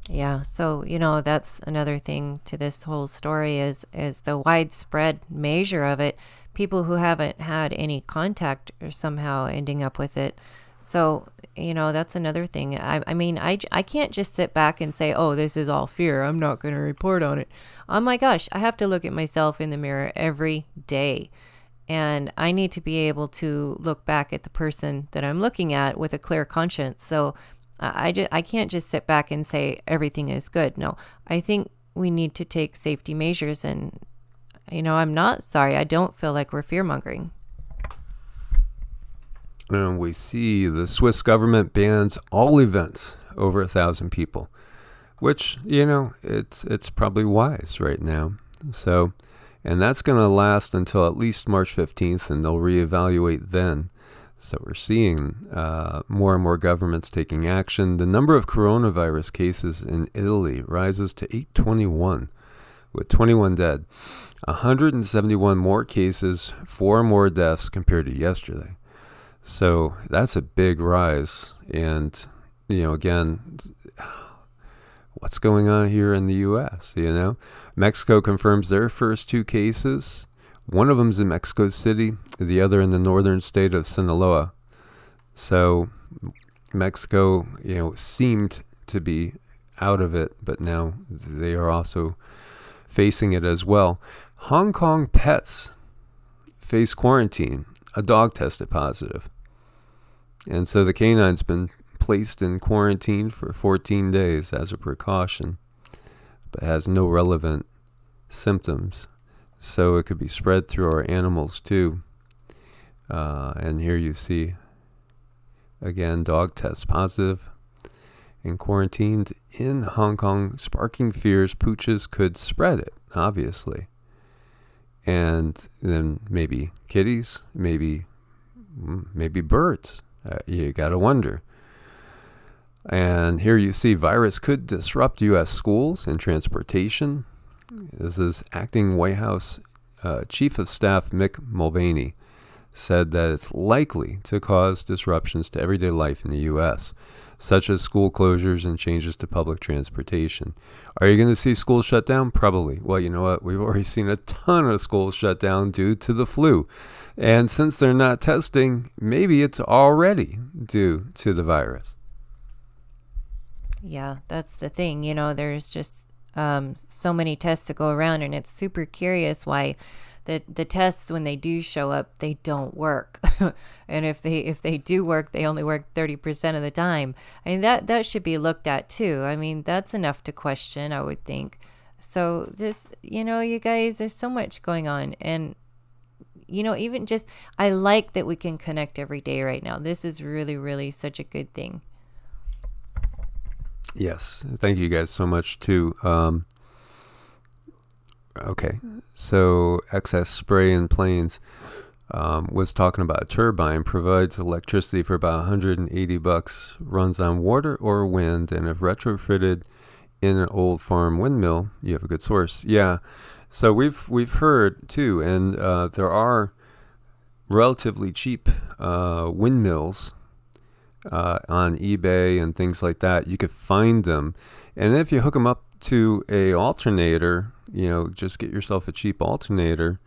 Yeah, so that's another thing to this whole story is the widespread measure of it. People who haven't had any contact are somehow ending up with it. So, that's another thing. I can't just sit back and say, oh, this is all fear, I'm not going to report on it. Oh my gosh, I have to look at myself in the mirror every day. And I need to be able to look back at the person that I'm looking at with a clear conscience. So I can't just sit back and say everything is good. No, I think we need to take safety measures. And, I'm not sorry. I don't feel like we're fear mongering. And we see the Swiss government bans all events over 1,000 people, which, it's probably wise right now. So, and that's going to last until at least March 15th, and they'll reevaluate then. So we're seeing more and more governments taking action. The number of coronavirus cases in Italy rises to 821, with 21 dead. 171 more cases, 4 more deaths compared to yesterday. So that's a big rise. And, again, what's going on here in the U.S., Mexico confirms their first 2 cases. One of them's in Mexico City, the other in the northern state of Sinaloa. So Mexico, seemed to be out of it, but now they are also facing it as well. Hong Kong pets face quarantine. A dog tested positive. And so the canine's been placed in quarantine for 14 days as a precaution, but has no relevant symptoms. So it could be spread through our animals too. And here you see, again, dog tests positive and quarantined in Hong Kong, sparking fears pooches could spread it, obviously. And then maybe kitties, maybe birds. You got to wonder. And here you see virus could disrupt U.S. schools and transportation. This is acting White House Chief of Staff Mick Mulvaney said that it's likely to cause disruptions to everyday life in the U.S., such as school closures and changes to public transportation. Are you going to see schools shut down? Probably. Well, you know what? We've already seen a ton of schools shut down due to the flu. And since they're not testing, maybe it's already due to the virus. Yeah, that's the thing. There's just so many tests to go around, and it's super curious why the tests, when they do show up, they don't work. And if they do work, they only work 30% of the time. I mean, that should be looked at too. I mean, that's enough to question, I would think. So just, you guys, there's so much going on. And, even just, I like that we can connect every day right now. This is really, really such a good thing. Yes. Thank you guys so much too. Okay, so excess spray in planes was talking about a turbine provides electricity for about $180, runs on water or wind, and if retrofitted in an old farm windmill, you have a good source. Yeah, so we've heard too, and there are relatively cheap windmills on eBay and things like that. You could find them, and if you hook them up to a alternator, just get yourself a cheap alternator.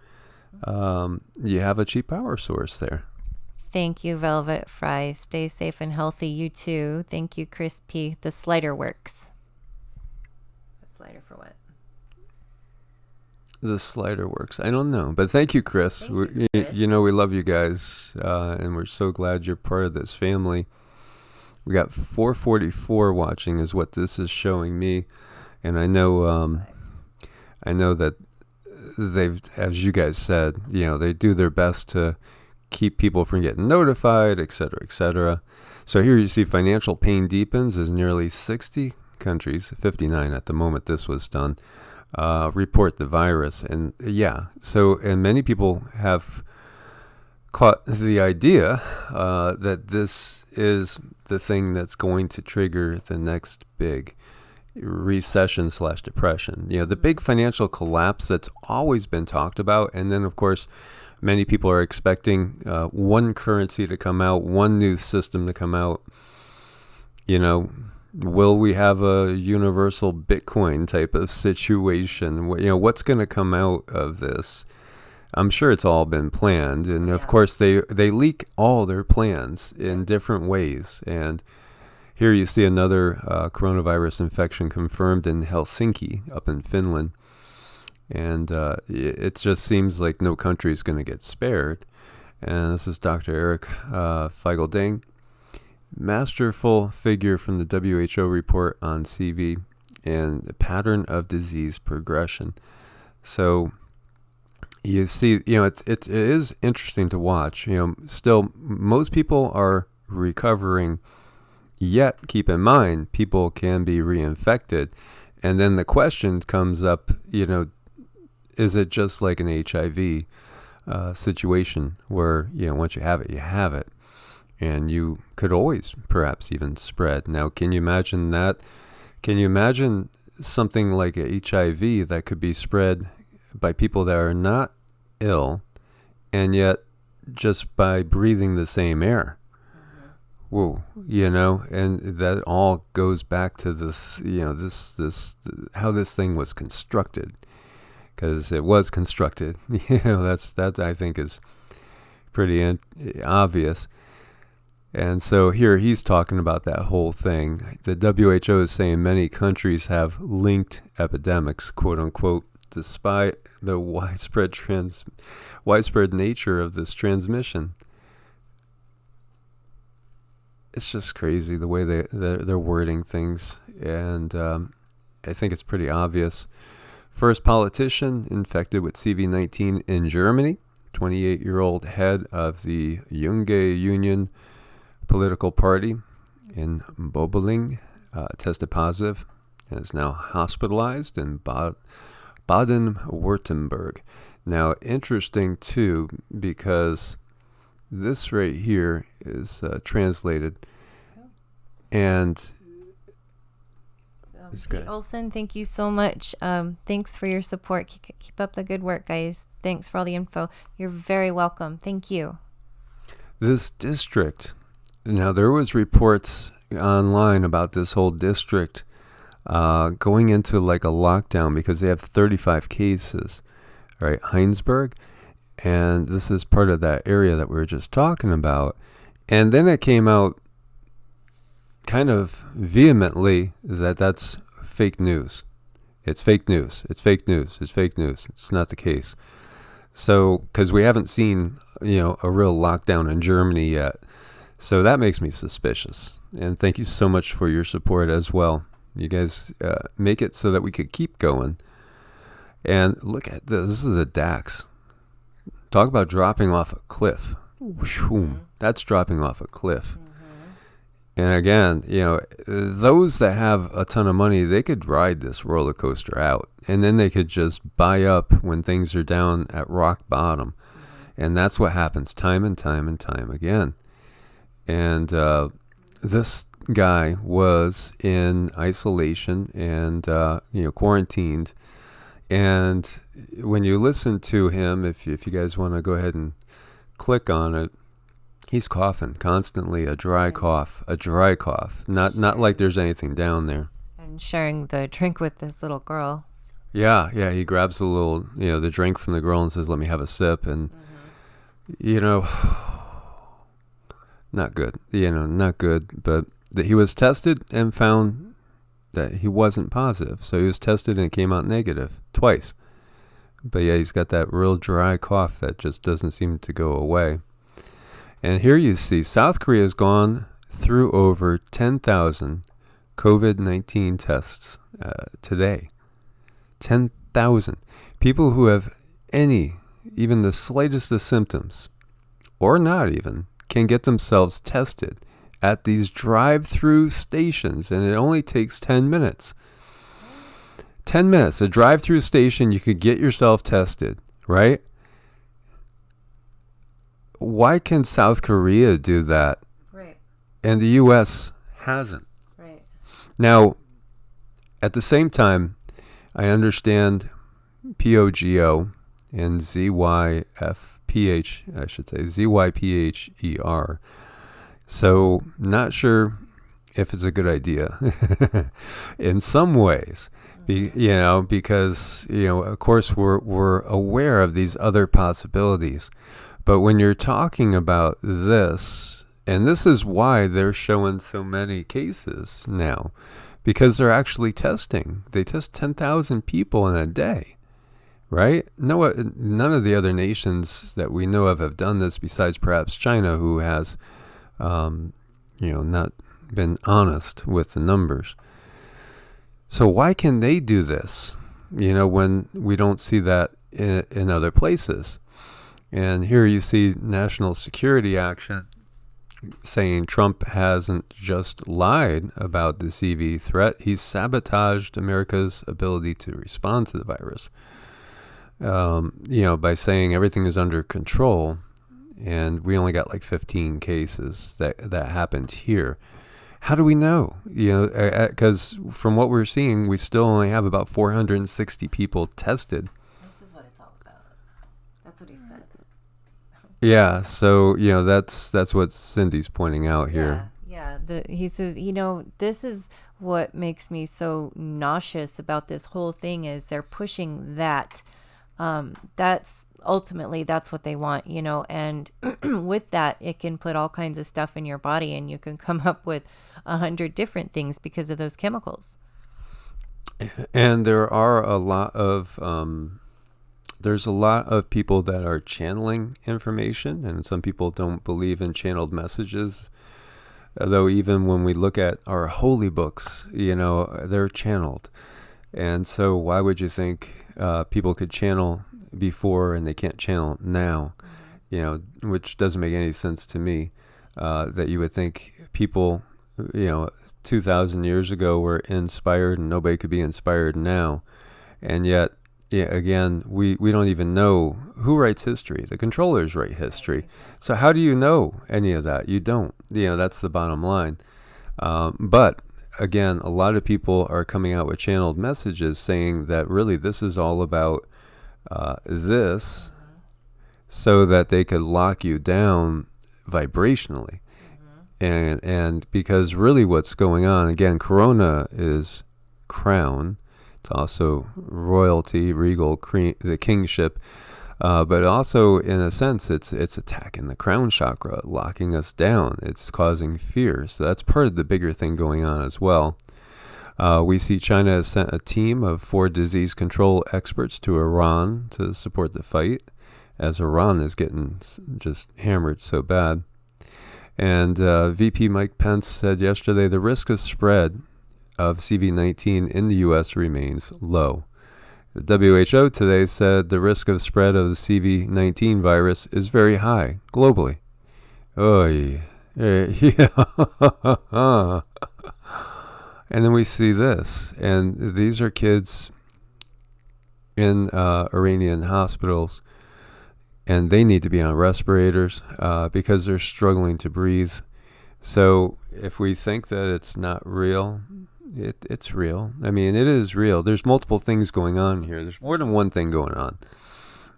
You have a cheap power source there. Thank you, Velvet Fry. Stay safe and healthy. You too. Thank you, Chris P. The slider works. The slider for what? The slider works. I don't know, but thank you, Chris. Thank you, Chris. We love you guys, and we're so glad you're part of this family. We got 444 watching is what this is showing me, and I know that they've, as you guys said, they do their best to keep people from getting notified, et cetera, et cetera. So here you see financial pain deepens as nearly 60 countries, 59 at the moment this was done, report the virus. And and many people have caught the idea that this is the thing that's going to trigger the next big recession/depression. The big financial collapse that's always been talked about. And then, of course, many people are expecting one currency to come out, one new system to come out. Will we have a universal Bitcoin type of situation? What's going to come out of this? I'm sure it's all been planned. And of course, they leak all their plans in different ways. And here you see another coronavirus infection confirmed in Helsinki, up in Finland. And it just seems like no country is going to get spared. And this is Dr. Eric Feigelding, masterful figure from the WHO report on CV and the pattern of disease progression. So, you see, it is interesting to watch. Still, most people are recovering, yet keep in mind, people can be reinfected. And then the question comes up, is it just like an HIV situation where, once you have it, you have it. And you could always perhaps even spread. Now, can you imagine that? Can you imagine something like HIV that could be spread by people that are not ill, and yet just by breathing the same air? Whoa, and that all goes back to this, this how this thing was constructed, because it was constructed. That I think is pretty obvious. And so here he's talking about that whole thing. The WHO is saying many countries have linked epidemics, quote unquote, despite the widespread nature of this transmission. It's just crazy the way they're wording things, and I think it's pretty obvious. First politician infected with CV-19 in Germany, 28-year-old head of the Junge Union political party in Bobeling, tested positive and is now hospitalized in Baden-Württemberg. Now, interesting too, because this right here is translated, and Pete Olson, thank you so much. Thanks for your support. Keep up the good work, guys. Thanks for all the info. You're very welcome. Thank you. This district, now there was reports online about this whole district going into like a lockdown because they have 35 cases, right? Heinsberg, and this is part of that area that we were just talking about. And then it came out kind of vehemently that that's fake news. It's fake news. It's fake news. It's fake news. It's not the case. So, because we haven't seen, a real lockdown in Germany yet. So that makes me suspicious. And thank you so much for your support as well. You guys make it so that we could keep going. And look at this. This is a DAX. Talk about dropping off a cliff. That's dropping off a cliff. And again, those that have a ton of money, they could ride this roller coaster out. And then they could just buy up when things are down at rock bottom. And that's what happens time and time and time again. And this guy was in isolation and, quarantined. And when you listen to him, if you guys want to go ahead and click on it, he's coughing constantly, a dry cough. Not like there's anything down there. And sharing the drink with this little girl. Yeah, he grabs a little, the drink from the girl and says, "Let me have a sip." And, not good, not good. But he was tested and found that he wasn't positive. So he was tested and it came out negative twice. But yeah, he's got that real dry cough that just doesn't seem to go away. And here you see South Korea has gone through over 10,000 COVID-19 tests today. 10,000 people who have even the slightest of symptoms, or not even, can get themselves tested at these drive-through stations, and it only takes 10 minutes. 10 minutes, a drive-through station, you could get yourself tested, right? Why can South Korea do that? Right. And the U.S. hasn't? Right. Now, at the same time, I understand P.o.G.O. and ZYPHER. So, not sure if it's a good idea in some ways, because, of course, we're aware of these other possibilities. But when you're talking about this, and this is why they're showing so many cases now, because they're actually testing. They test 10,000 people in a day, right? None of the other nations that we know of have done this besides perhaps China, who has, not been honest with the numbers. So why can they do this, when we don't see that in other places. And here you see national security action saying Trump hasn't just lied about the CV threat, he's sabotaged America's ability to respond to the virus. By saying everything is under control, and we only got like 15 cases that happened here. How do we know? Because from what we're seeing, we still only have about 460 people tested. This is what it's all about. That's what he said. Yeah, so that's what Cindy's pointing out here. Yeah. He says, this is what makes me so nauseous about this whole thing is they're pushing that. That's what they want, and with that, it can put all kinds of stuff in your body, and you can come up with 100 different things because of those chemicals. And there are a lot of there's a lot of people that are channeling information, and some people don't believe in channeled messages. Although even when we look at our holy books, they're channeled. And so why would you think people could channel before and they can't channel now? Which doesn't make any sense to me, that you would think people, 2,000 years ago were inspired and nobody could be inspired now. And yet, again, we don't even know who writes history. The controllers write history. So how do you know any of that? You don't. That's the bottom line. But again, a lot of people are coming out with channeled messages saying that really this is all about this, so that they could lock you down vibrationally. And because really what's going on, again, Corona is crown. It's also royalty, regal, the kingship. But also, in a sense, it's attacking the crown chakra, locking us down. It's causing fear. So that's part of the bigger thing going on as well. We see China has sent a team of 4 disease control experts to Iran to support the fight, as Iran is getting just hammered so bad. And VP Mike Pence said yesterday the risk of spread of CV-19 in the U.S. remains low. The WHO today said the risk of spread of the CV-19 virus is very high globally. Oh, yeah. And then we see this, and these are kids in Iranian hospitals, and they need to be on respirators because they're struggling to breathe. So if we think that it's not real, it's real. I mean, it is real. There's multiple things going on here. There's more than one thing going on.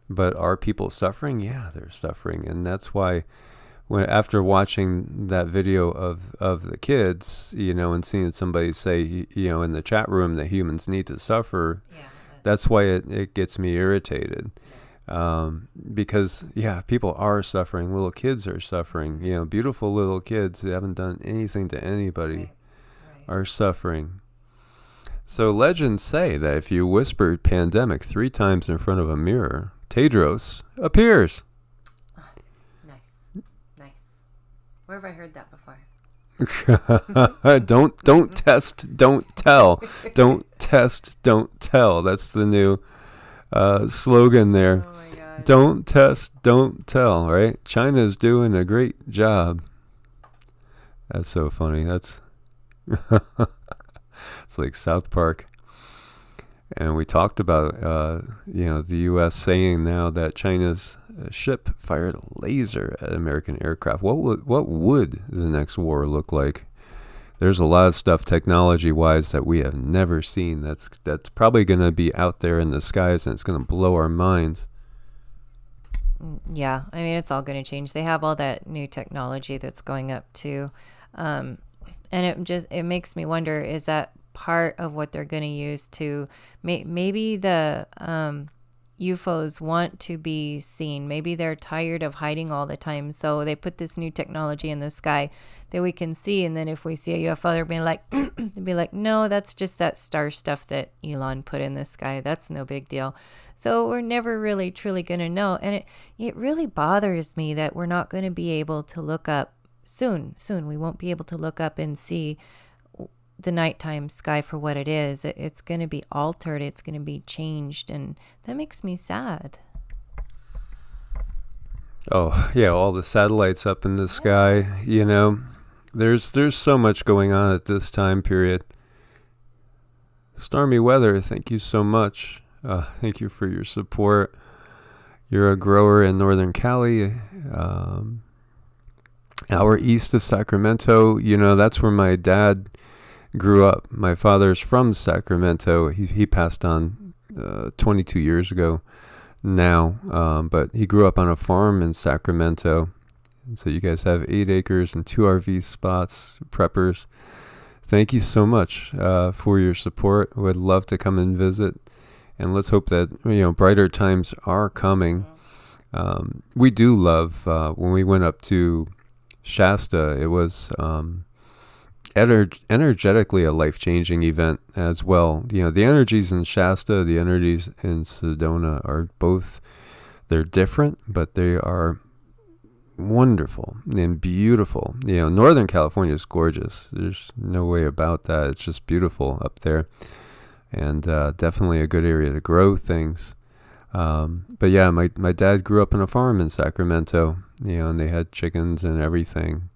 But are people suffering? Yeah, they're suffering. And that's why after watching that video of the kids, and seeing somebody say, in the chat room that humans need to suffer, that's why it gets me irritated. Because, people are suffering. Little kids are suffering. Beautiful little kids who haven't done anything to anybody are suffering. So legends say that if you whisper pandemic 3 times in front of a mirror, Tedros appears. Nice. Where have I heard that before? Don't test, don't tell. Don't test, don't tell. That's the new slogan there. Oh my God. Don't test, don't tell, right? China's doing a great job. That's so funny. That's it's like South Park. And we talked about the U.S. saying now that China's ship fired a laser at American aircraft. What would the next war look like? There's a lot of stuff technology-wise that we have never seen. That's probably going to be out there in the skies, and it's going to blow our minds. Yeah, I mean, it's all going to change. They have all that new technology that's going up too. And it makes me wonder, is that part of what they're going to use to maybe the UFOs want to be seen. Maybe they're tired of hiding all the time. So they put this new technology in the sky that we can see. And then if we see a UFO, they'd be like, no, that's just that star stuff that Elon put in the sky. That's no big deal. So we're never really truly going to know. And it really bothers me that we're not going to be able to look up soon. We won't be able to look up and see the nighttime sky for what it is. It's going to be altered. It's going to be changed. And that makes me sad. Oh, yeah, all the satellites up in the sky, there's so much going on at this time period. Stormy weather, thank you so much. Thank you for your support. You're a grower in Northern Cali, hour east of Sacramento. That's where my dad grew up. My father's from Sacramento. He passed on 22 years ago now, but he grew up on a farm in Sacramento. And so you guys have 8 acres and 2 RV spots, preppers. Thank you so much for your support. Would love to come and visit, and let's hope that brighter times are coming. We do love when we went up to Shasta. It was energetically a life-changing event as well. The energies in Shasta, the energies in Sedona are both, they're different, but they are wonderful and beautiful. Northern California is gorgeous. There's no way about that. It's just beautiful up there, and definitely a good area to grow things. But yeah, my dad grew up on a farm in Sacramento, and they had chickens and everything.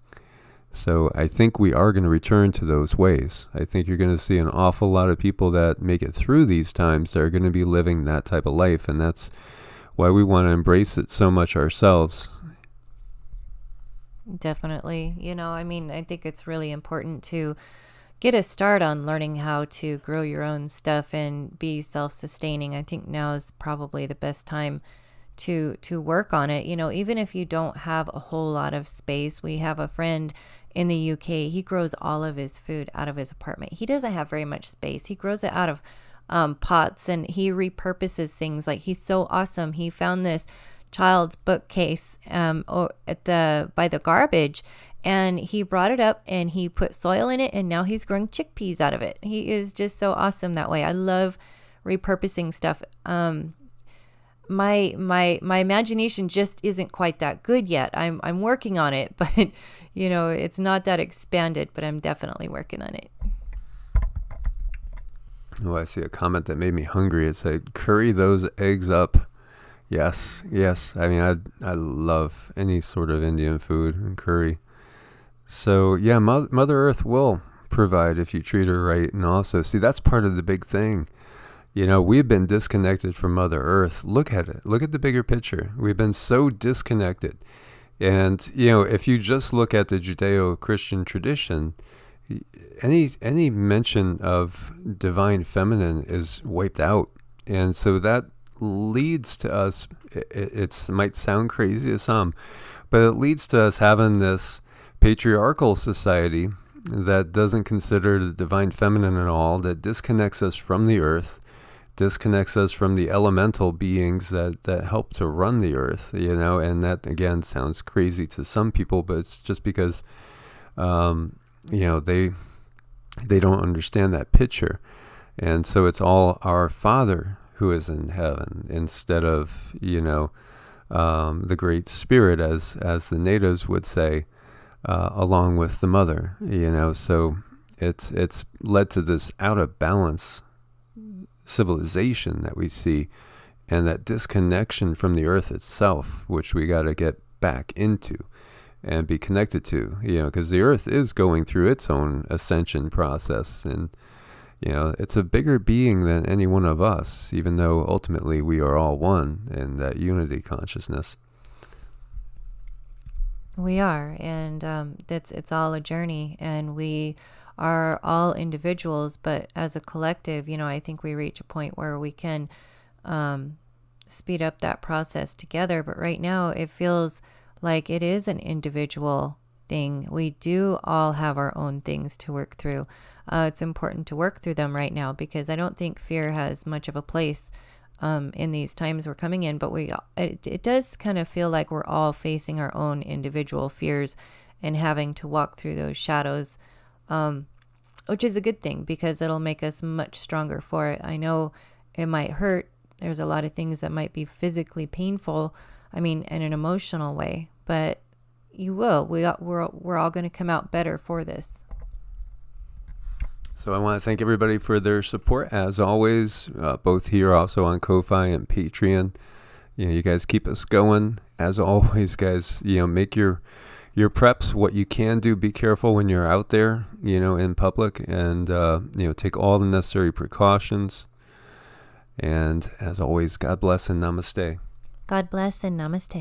So I think we are going to return to those ways. I think you're going to see an awful lot of people that make it through these times that are going to be living that type of life, and that's why we want to embrace it so much ourselves. Definitely. I think it's really important to get a start on learning how to grow your own stuff and be self-sustaining. I think now is probably the best time to work on it. Even if you don't have a whole lot of space. We have a friend in the UK. He grows all of his food out of his apartment. He doesn't have very much space. He grows it out of pots, and he repurposes things. Like, he's so awesome. He found this child's bookcase by the garbage, and he brought it up and he put soil in it, and now he's growing chickpeas out of it. He is just so awesome that way. I love repurposing stuff. My imagination just isn't quite that good yet. I'm working on it, but it's not that expanded, but I'm definitely working on it. Oh, I see a comment that made me hungry. It said, curry those eggs up. Yes. I mean, I love any sort of Indian food and curry. So yeah, Mother Earth will provide if you treat her right. And also, see, that's part of the big thing. We've been disconnected from Mother Earth. Look at it. Look at the bigger picture. We've been so disconnected. And, if you just look at the Judeo-Christian tradition, any mention of divine feminine is wiped out. And so that leads to us, it might sound crazy to some, but it leads to us having this patriarchal society that doesn't consider the divine feminine at all, that disconnects us from the earth, disconnects us from the elemental beings that help to run the earth, and that, again, sounds crazy to some people, but it's just because, they don't understand that picture. And so it's all our Father who is in heaven instead of, the Great Spirit, as the natives would say, along with the mother, so it's led to this out of balance civilization that we see, and that disconnection from the earth itself, which we got to get back into and be connected to, because the earth is going through its own ascension process, and it's a bigger being than any one of us, even though ultimately we are all one in that unity consciousness. We are, and it's all a journey, and we are all individuals, but as a collective, I think we reach a point where we can speed up that process together. But right now, it feels like it is an individual thing. We do all have our own things to work through. It's important to work through them right now, because I don't think fear has much of a place in these times we're coming in, but it does kind of feel like we're all facing our own individual fears and having to walk through those shadows, which is a good thing, because it'll make us much stronger for it. I know it might hurt. There's a lot of things that might be physically painful, in an emotional way, but you will. We're all going to come out better for this. So I want to thank everybody for their support, as always, both here, also on Ko-Fi and Patreon. You guys keep us going. As always, guys, make your preps what you can do. Be careful when you're out there, in public, and, take all the necessary precautions. And as always, God bless and namaste. God bless and namaste.